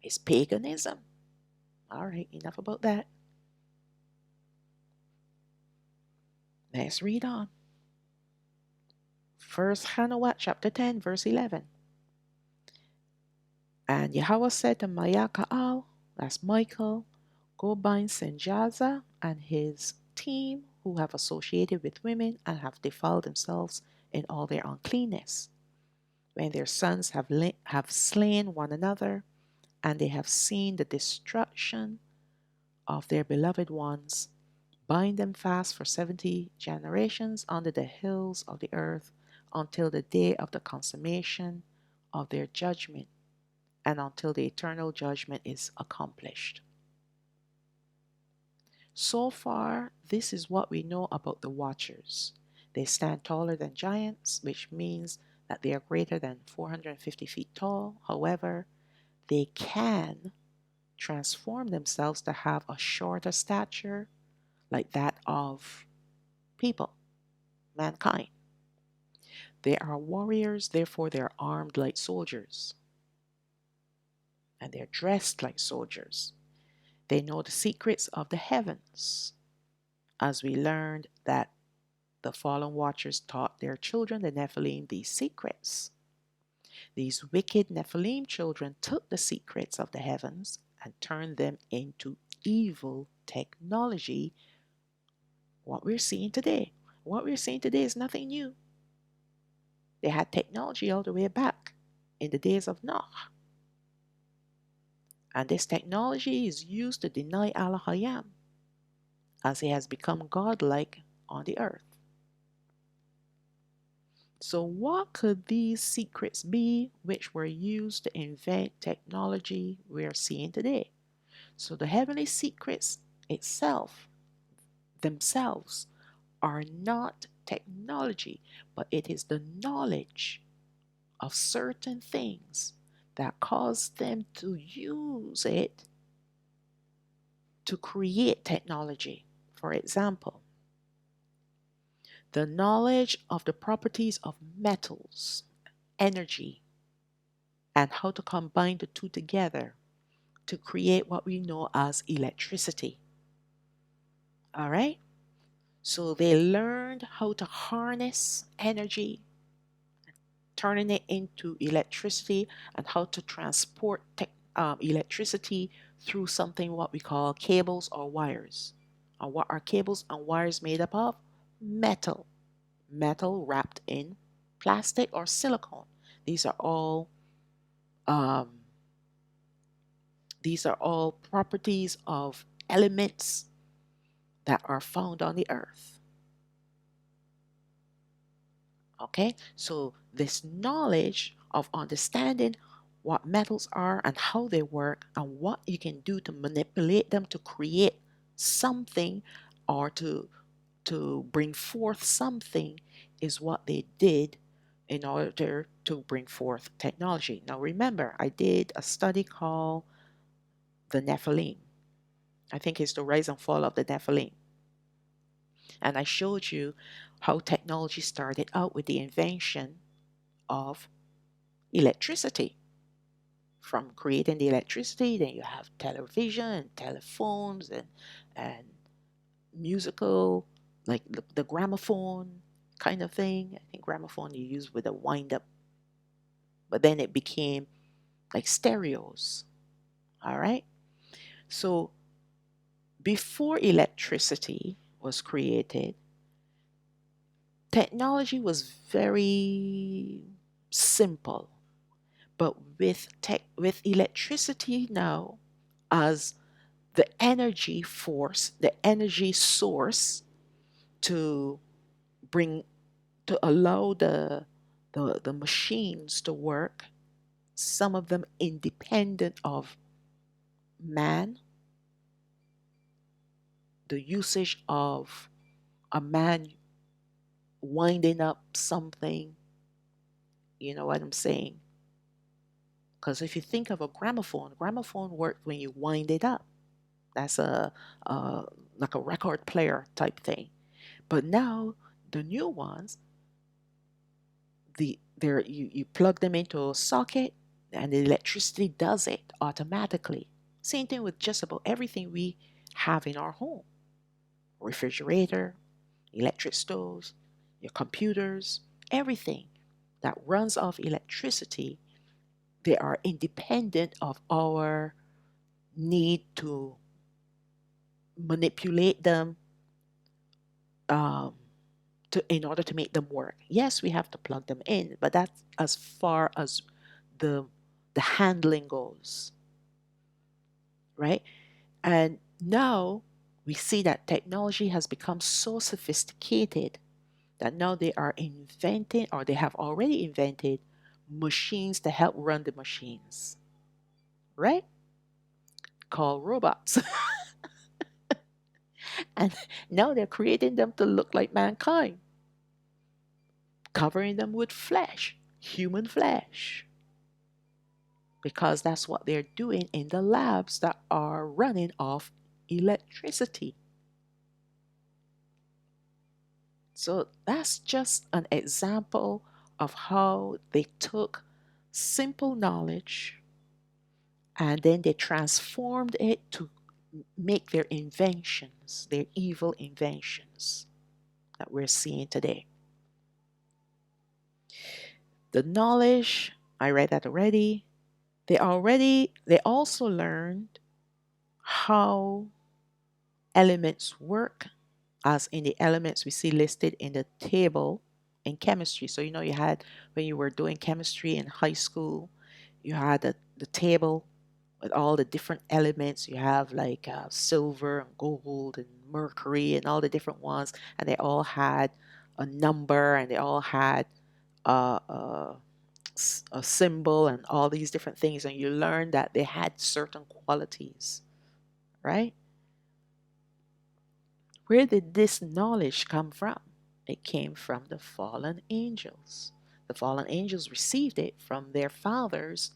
It's paganism. All right, enough about that. Let's read on. First Hanawat chapter 10, verse 11. And Yahweh said to Mayakaal, that's Michael, go bind Senjaza and his team who have associated with women and have defiled themselves in all their uncleanness. When their sons have slain one another, and they have seen the destruction of their beloved ones, bind them fast for 70 generations under the hills of the earth until the day of the consummation of their judgment and until the eternal judgment is accomplished. So far, this is what we know about the Watchers. They stand taller than giants, which means that they are greater than 450 feet tall. However, they can transform themselves to have a shorter stature like that of people, mankind. They are warriors, therefore they are armed like soldiers, and they're dressed like soldiers. They know the secrets of the heavens, as we learned that the fallen watchers taught their children, the Nephilim, these secrets. These wicked Nephilim children took the secrets of the heavens and turned them into evil technology. What we're seeing today. What we're seeing today is nothing new. They had technology all the way back in the days of Noah. And this technology is used to deny Alahayam, as he has become godlike on the earth. So, what could these secrets be which were used to invent technology we are seeing today? So, the heavenly secrets themselves, are not technology, but it is the knowledge of certain things that cause them to use it to create technology. For example, the knowledge of the properties of metals, energy, and how to combine the two together to create what we know as electricity. All right? So they learned how to harness energy, turning it into electricity, and how to transport electricity through something what we call cables or wires. And what are cables and wires made up of? Metal. Metal wrapped in plastic or silicone. These are all um, these are all properties of elements that are found on the earth. Okay, so this knowledge of understanding what metals are and how they work and what you can do to manipulate them to create something or to bring forth something is what they did in order to bring forth technology. Now remember, I did a study called the Nephilim. I think it's the rise and fall of the Nephilim. And I showed you how technology started out with the invention of electricity. From creating the electricity, then you have television, telephones, and musical, like the gramophone kind of thing. I think gramophone you use with a wind up, but then it became like stereos. All right. So before electricity was created, technology was very simple. But with electricity now as the energy force, the energy source to bring to allow the machines to work, some of them independent of man, the usage of a man winding up something, you know what I'm saying? Because if you think of a gramophone worked when you wind it up. That's a like a record player type thing. But now the new ones, you plug them into a socket and the electricity does it automatically. Same thing with just about everything we have in our home. Refrigerator, electric stoves, your computers, everything that runs off electricity, they are independent of our need to manipulate them um, in order to make them work. Yes, we have to plug them in, but that's as far as the the handling goes, right? And now we see that technology has become so sophisticated that now they are inventing or they have already invented machines to help run the machines, right? Called robots. And now they're creating them to look like mankind, covering them with flesh, human flesh, because that's what they're doing in the labs that are running off electricity. So that's just an example of how they took simple knowledge and then they transformed it to make their inventions, their evil inventions that we're seeing today. The knowledge, I read that already. They also learned how elements work, as in the elements we see listed in the table in chemistry. So, you had when you were doing chemistry in high school, you had the table with all the different elements. You have like silver and gold and mercury and all the different ones, and they all had a number and they all had uh, uh, a symbol and all these different things. And you learn that they had certain qualities, right? Where did this knowledge come from? It came from the fallen angels. The fallen angels received it from their fathers.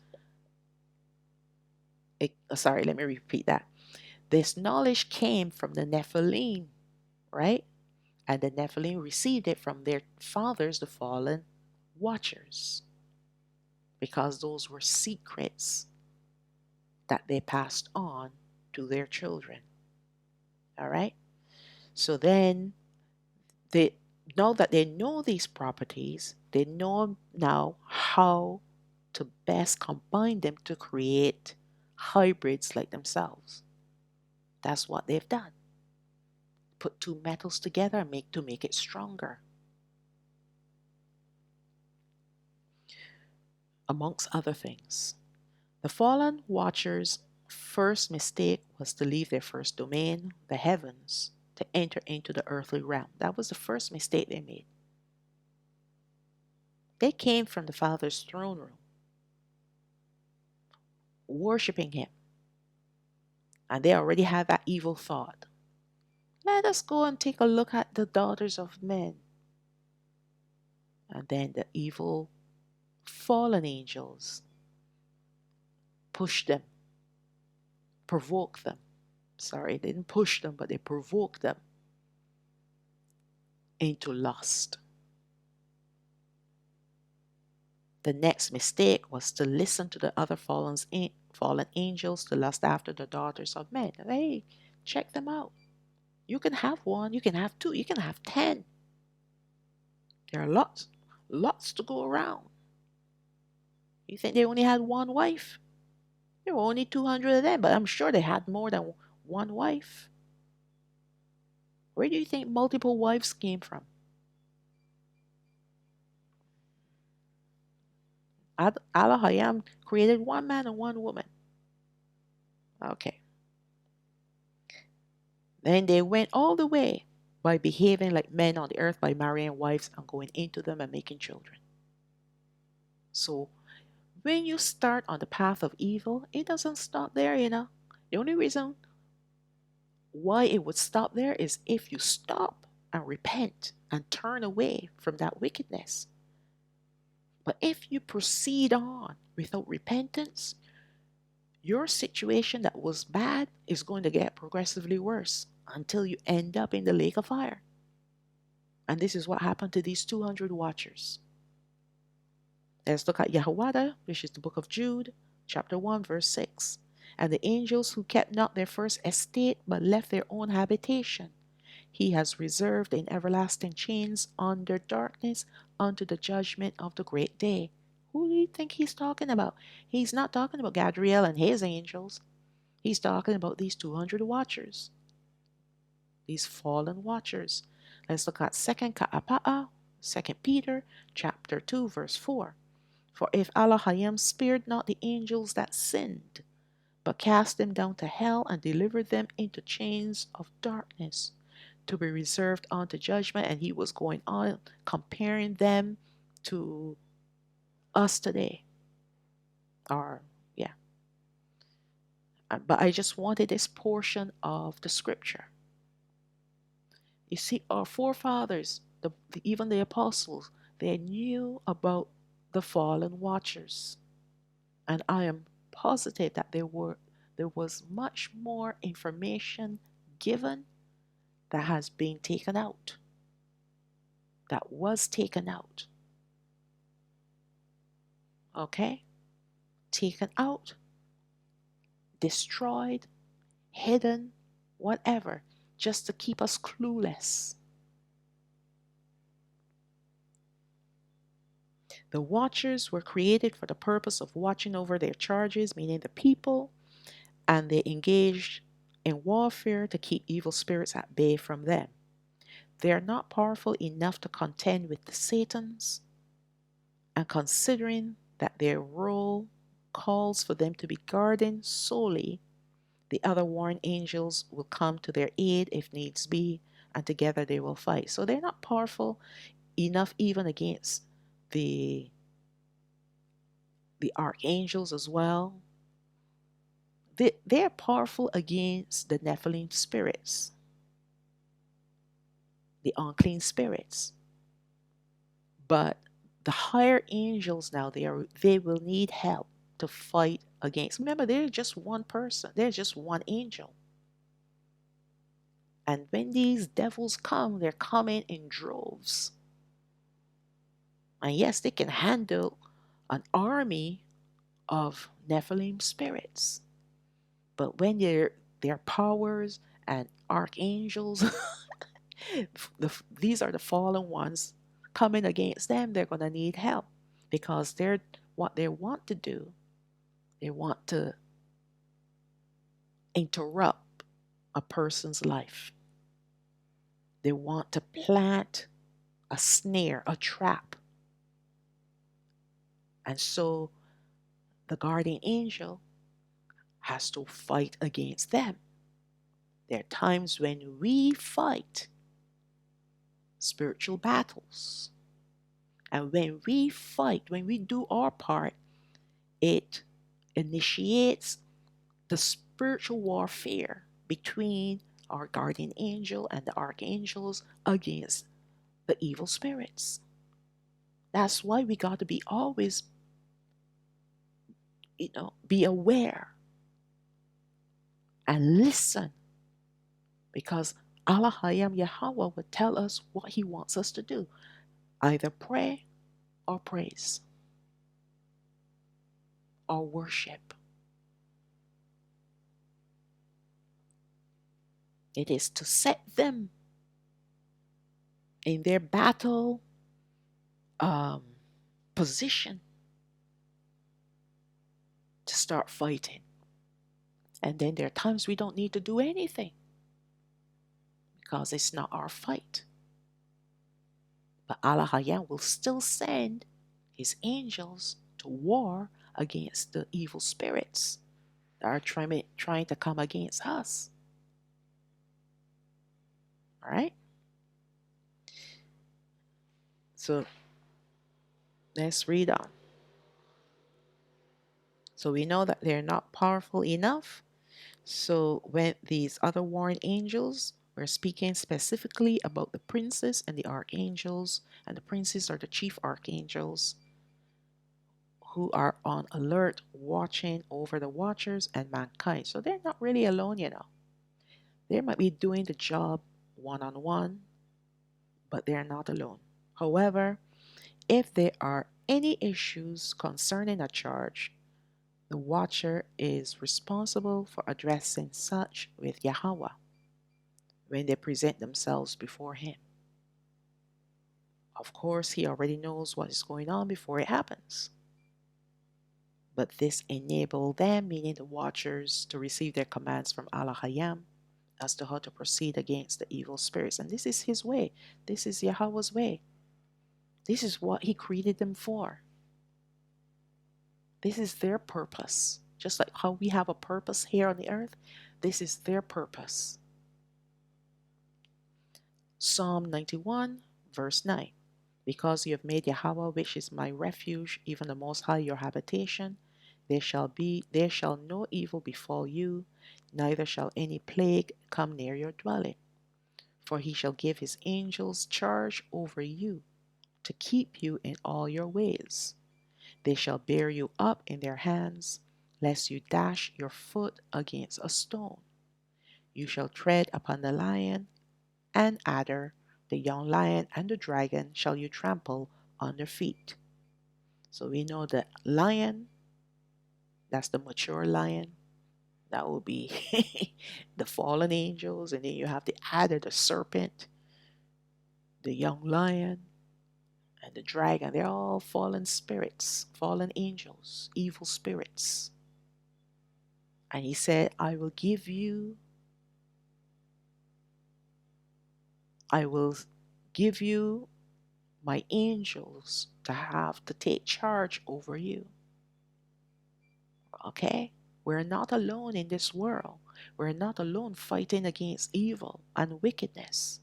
Sorry, let me repeat that. This knowledge came from the Nephilim, right? And the Nephilim received it from their fathers, the fallen watchers, because those were secrets that they passed on to their children. All right? So then they now that they know these properties, they know now how to best combine them to create hybrids like themselves. That's what they've done. Put two metals together and make it stronger. Amongst other things. The fallen watchers' first mistake was to leave their first domain, the heavens, to enter into the earthly realm. That was the first mistake they made. They came from the Father's throne room, worshiping Him, and they already had that evil thought. Let us go and take a look at the daughters of men. And then the evil fallen angels pushed them, provoked them Sorry, they didn't push them, but they provoked them into lust. The next mistake was to listen to the other fallen angels to lust after the daughters of men. Hey, check them out. You can have one, you can have two, you can have 10. There are lots to go around. You think they only had one wife? There were only 200 of them, but I'm sure they had more than one wife. Where do you think multiple wives came from? Alahayam created one man and one woman. Okay. Then they went all the way by behaving like men on the earth, by marrying wives and going into them and making children. So when you start on the path of evil, it doesn't stop there, you know. The only reason why it would stop there is if you stop and repent and turn away from that wickedness. But if you proceed on without repentance, your situation that was bad is going to get progressively worse until you end up in the lake of fire. And this is what happened to these 200 watchers. Let's look at Yahweh, which is the book of Jude, chapter 1, verse 6. And the angels who kept not their first estate, but left their own habitation, he has reserved in everlasting chains under darkness unto the judgment of the great day. Who do you think he's talking about? He's not talking about Gadriel and his angels. He's talking about these 200 watchers, these fallen watchers. Let's look at 2 Peter chapter 2, verse 4. For if Alahayam spared not the angels that sinned, but cast them down to hell and delivered them into chains of darkness, to be reserved unto judgment. And he was going on comparing them to us today. Or, yeah. But I just wanted this portion of the scripture. You see, our forefathers, even the apostles, they knew about the fallen watchers. And I am positive that there was much more information given that has been taken out, that was taken out. Okay? Taken out, destroyed, hidden, whatever, just to keep us clueless. The watchers were created for the purpose of watching over their charges, meaning the people, and they engaged in warfare to keep evil spirits at bay from them. They are not powerful enough to contend with the Satans, and considering that their role calls for them to be guarding solely, the other warring angels will come to their aid if needs be, and together they will fight. So they're not powerful enough even against the archangels as well. They're powerful against the Nephilim spirits, the unclean spirits. But the higher angels now, they will need help to fight against. Remember, they're just one person. They're just one angel. And when these devils come, they're coming in droves. And yes, they can handle an army of Nephilim spirits. But when their powers and archangels, these are the fallen ones coming against them, they're going to need help, because what they want to do, they want to interrupt a person's life. They want to plant a snare, a trap. And so the guardian angel has to fight against them. There are times when we fight spiritual battles. And when we fight, when we do our part, it initiates the spiritual warfare between our guardian angel and the archangels against the evil spirits. That's why we got to be always, be aware and listen because Alahayam Yahweh would tell us what He wants us to do, either pray or praise or worship. It is to set them in their battle um, position to start fighting. And then there are times we don't need to do anything because it's not our fight. But Allah will still send His angels to war against the evil spirits that are trying to come against us. All right? So let's read on. So we know that they're not powerful enough. So when these other warring angels were speaking specifically about the princes and the archangels, and the princes are the chief archangels who are on alert, watching over the watchers and mankind. So they're not really alone, you know. They might be doing the job one on one, but they're not alone. However, if there are any issues concerning a charge, the watcher is responsible for addressing such with Yahweh when they present themselves before Him. Of course, He already knows what is going on before it happens. But this enabled them, meaning the watchers, to receive their commands from Alahayam as to how to proceed against the evil spirits. And this is His way. This is Yahweh's way. This is what He created them for. This is their purpose. Just like how we have a purpose here on the earth, this is their purpose. Psalm 91, verse 9. Because you have made Yahweh, which is my refuge, even the Most High, your habitation, there shall no evil befall you, neither shall any plague come near your dwelling. For He shall give His angels charge over you, to keep you in all your ways. They shall bear you up in their hands, lest you dash your foot against a stone. You shall tread upon the lion and adder, the young lion and the dragon shall you trample under feet. So we know that lion, that's the mature lion. That will be the fallen angels. And then you have the adder, the serpent, the young lion, and the dragon. They're all fallen spirits, fallen angels, evil spirits. And He said, I will give you my angels to take charge over you. Okay? We're not alone in this world. We're not alone fighting against evil and wickedness.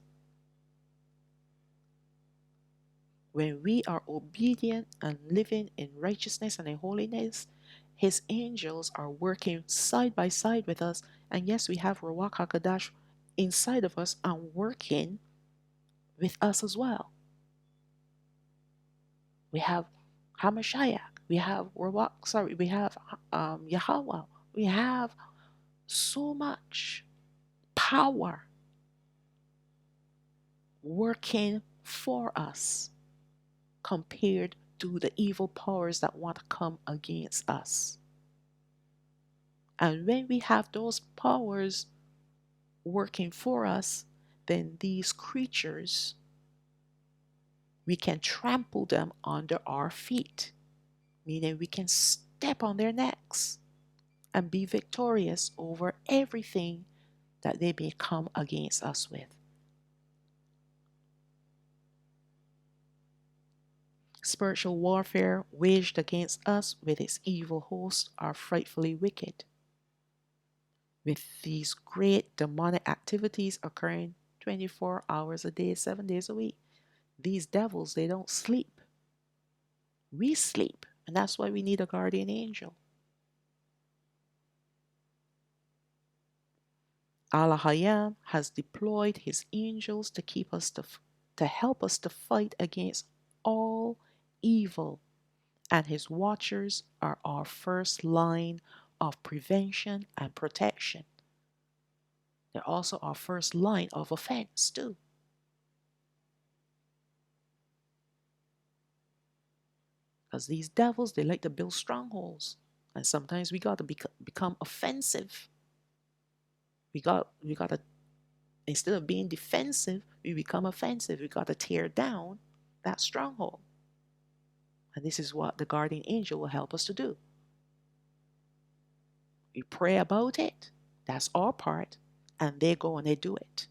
When we are obedient and living in righteousness and in holiness, His angels are working side by side with us. And yes, we have Ruach HaKodesh inside of us and working with us as well. We have Hamashiach. We have we have Yahweh. We have so much power working for us compared to the evil powers that want to come against us. And when we have those powers working for us, then these creatures, we can trample them under our feet, meaning we can step on their necks and be victorious over everything that they may come against us with. Spiritual warfare waged against us with its evil hosts are frightfully wicked, with these great demonic activities occurring 24 hours a day, 7 days a week. These devils, they don't sleep. We sleep, and that's why we need a guardian angel. Alahayam has deployed His angels to keep us to help us to fight against all evil, and His watchers are our first line of prevention and protection. They're also our first line of offense, too. Because these devils, they like to build strongholds. And sometimes we got to become offensive. We got to, instead of being defensive, we become offensive. We got to tear down that stronghold. And this is what the guardian angel will help us to do. We pray about it. That's our part. And they go and they do it.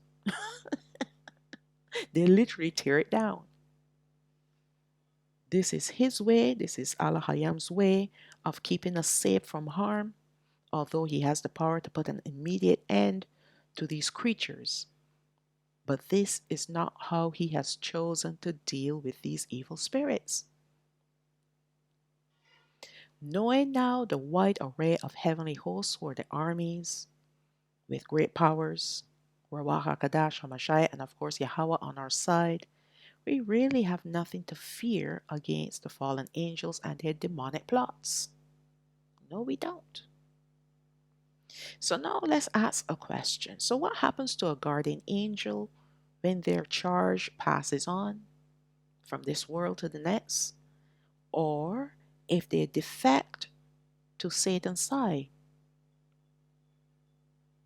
They literally tear it down. This is his way. This is Alahayam's way of keeping us safe from harm, although he has the power to put an immediate end to these creatures. But this is not how he has chosen to deal with these evil spirits. Knowing now the wide array of heavenly hosts or the armies with great powers, Ruach HaKadosh, HaMashiach, and of course Yahweh on our side, we really have nothing to fear against the fallen angels and their demonic plots. No, we don't. So now let's ask a question. So what happens to a guardian angel when their charge passes on from this world to the next? Or if they defect to Satan's side?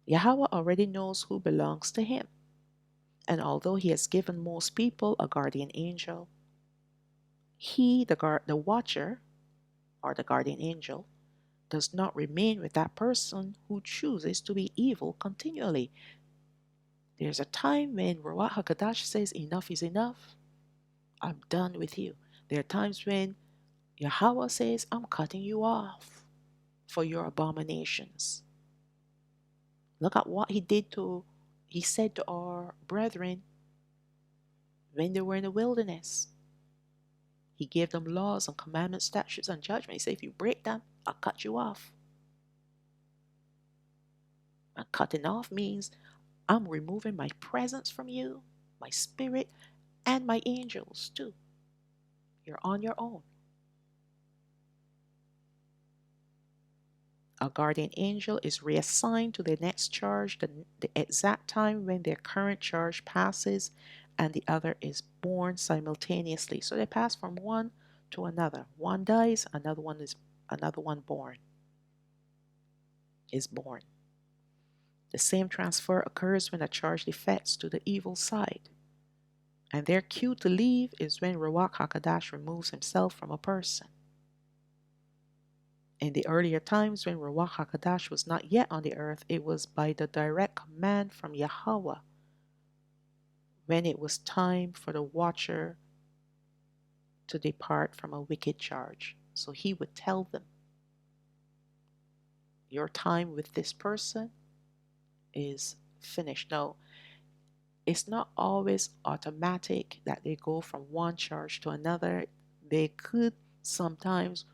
Yahweh already knows who belongs to him. And although he has given most people a guardian angel, he, the watcher, or the guardian angel, does not remain with that person who chooses to be evil continually. There's a time when Ruach HaKadosh says, enough is enough. I'm done with you. There are times when Yahweh says, I'm cutting you off for your abominations. Look at what he said to our brethren when they were in the wilderness. He gave them laws and commandments, statutes, and judgments. He said, if you break them, I'll cut you off. And cutting off means I'm removing my presence from you, my spirit, and my angels too. You're on your own. A guardian angel is reassigned to their next charge the exact time when their current charge passes and the other is born simultaneously. So they pass from one to another. One dies, another one is born. The same transfer occurs when a charge defects to the evil side. And their cue to leave is when Ruach HaKadosh removes himself from a person. In the earlier times when Ruach HaKadosh was not yet on the earth, it was by the direct command from Yahweh when it was time for the watcher to depart from a wicked charge. So he would tell them, your time with this person is finished. Now, it's not always automatic that they go from one charge to another. They could sometimes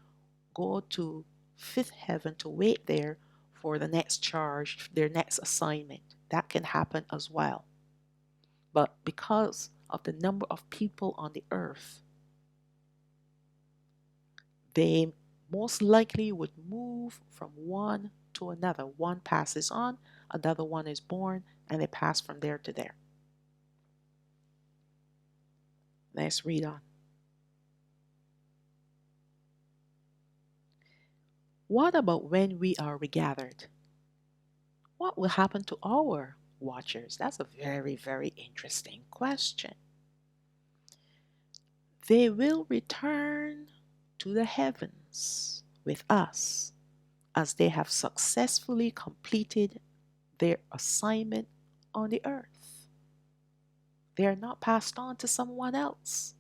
go to fifth heaven to wait there for the next charge, their next assignment. That can happen as well. But because of the number of people on the earth, they most likely would move from one to another. One passes on, another one is born, and they pass from there to there. Let's read on. What about when we are regathered? What will happen to our watchers? That's a very, very interesting question. They will return to the heavens with us as they have successfully completed their assignment on the earth. They are not passed on to someone else.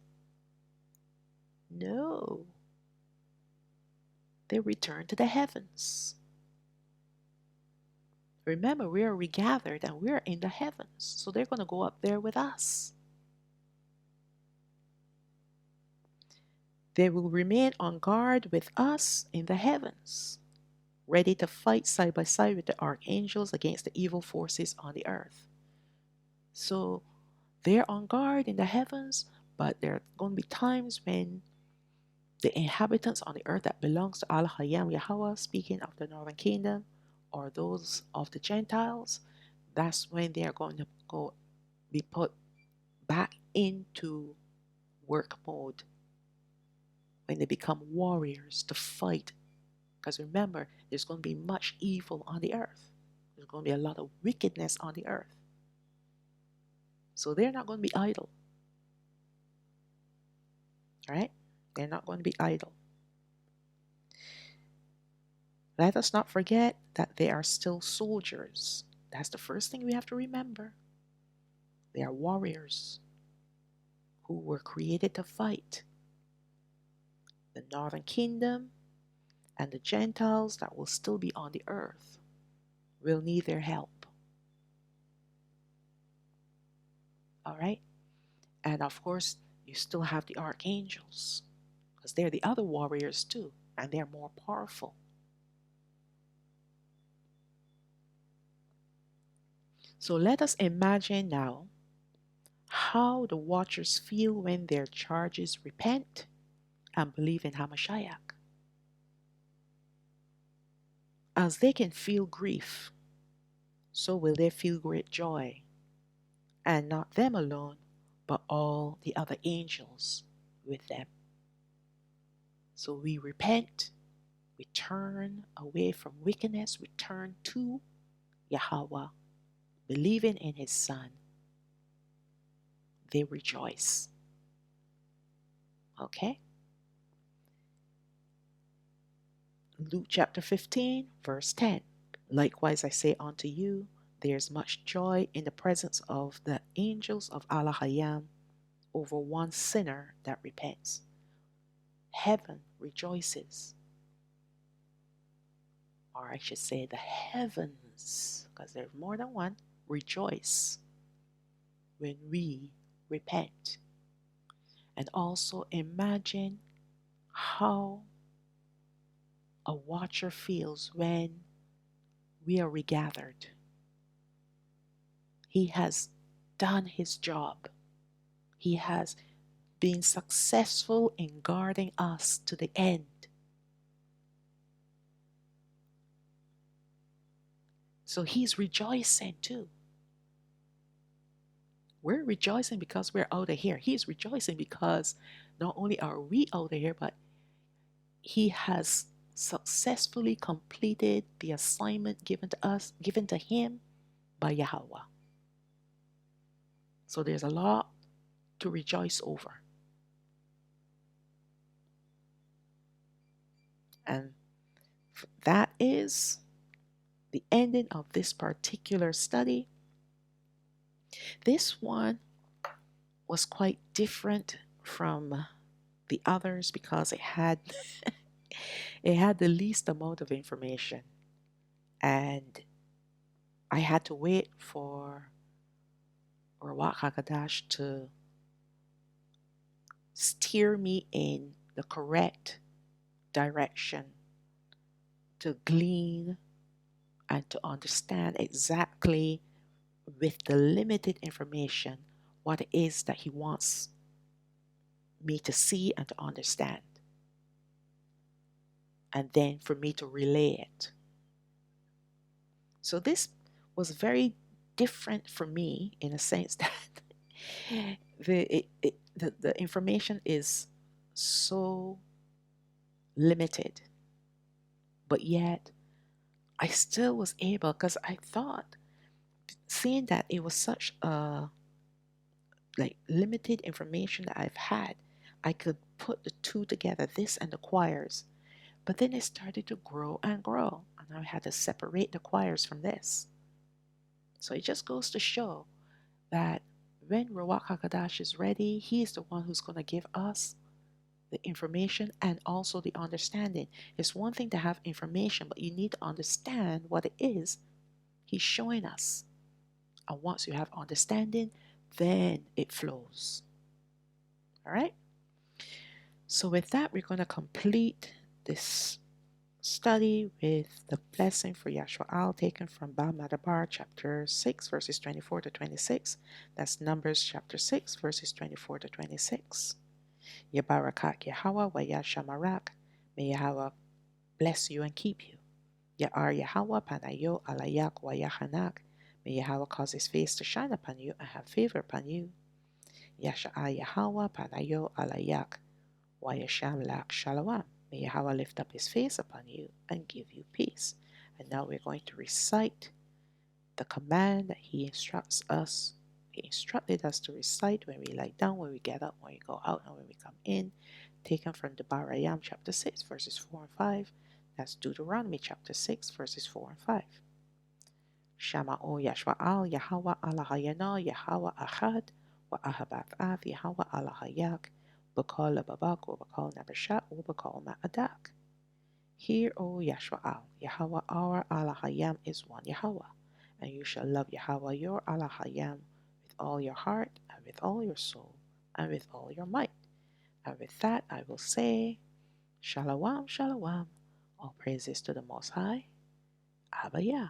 No. They return to the heavens. Remember, we are regathered and we are in the heavens. So they're going to go up there with us. They will remain on guard with us in the heavens, ready to fight side by side with the archangels against the evil forces on the earth. So they're on guard in the heavens, but there are going to be times when the inhabitants on the earth that belongs to Alahayam Yahweh, speaking of the northern kingdom, or those of the Gentiles, that's when they are going to be put back into work mode, when they become warriors to fight. Because remember, there's going to be much evil on the earth. There's going to be a lot of wickedness on the earth. So they're not going to be idle. Right? They're not going to be idle. Let us not forget that they are still soldiers. That's the first thing we have to remember. They are warriors who were created to fight. The northern kingdom and the Gentiles that will still be on the earth will need their help. All right? And of course, you still have the archangels, because they're the other warriors too, and they're more powerful. So let us imagine now how the watchers feel when their charges repent and believe in Hamashiach. As they can feel grief, so will they feel great joy, and not them alone, but all the other angels with them. So we repent, we turn away from wickedness, we turn to Yahweh, believing in His Son. They rejoice. Okay? Luke chapter 15, verse 10. Likewise I say unto you, there is much joy in the presence of the angels of Alahayam over one sinner that repents. Heaven rejoices, or I should say the heavens, because there's more than one, rejoice when we repent. And also imagine how a watcher feels when we are regathered. He has done his job. He has been successful in guarding us to the end. So he's rejoicing too. We're rejoicing because we're out of here. He's rejoicing because not only are we out of here, but he has successfully completed the assignment given to us, given to him by Yahweh. So there's a lot to rejoice over. And that is the ending of this particular study. This one was quite different from the others because it had the least amount of information, and I had to wait for Ruach HaKodesh to steer me in the correct direction, to glean and to understand exactly, with the limited information, what it is that he wants me to see and to understand, and then for me to relay it. So this was very different for me in a sense that the information is so limited, but yet I still was able, because I thought, seeing that it was such a limited information that I've had, I could put the two together, this and the choirs. But then it started to grow and grow, and I had to separate the choirs from this. So it just goes to show that when Ruach HaKodesh is ready, He is the one who's going to give us the information and also the understanding. It's one thing to have information, but you need to understand what it is He's showing us. And once you have understanding, then it flows. All right? So with that, we're going to complete this study with the blessing for Yashua taken from Madabar chapter 6 verses 24 to 26. That's Numbers chapter 6 verses 24 to 26. Yabarakat Yahweh wa Yashamarak. May Yahweh bless you and keep you. Ya'ar Yahweh panayo alayak wa yahanak. May Yahweh cause his face to shine upon you and have favor upon you. Yasha'a Yahweh panayo alayak wa yasham lak shalawam. May Yahweh lift up his face upon you and give you peace. And now we're going to recite the command that he instructs us. He instructed us to recite when we lie down, when we get up, when we go out, and when we come in, taken from the Barayam chapter 6, verses 4 and 5. That's Deuteronomy chapter 6, verses 4 and 5. Shama'o Yashwa'al Yahweh Alahayana Yahweh Ahad wa Ahabat Av Yahweh Alahayak Bakal Babak wa Bakal Nabashat wa Bakal Ma'adak. Hear, O Yashwa'al, Yahweh our Alahayam is one Yahweh, and you shall love Yahweh your Alahayam with all your heart, and with all your soul, and with all your might. And with that I will say, Shalawam, Shalawam, all praises to the Most High, Abba Yah.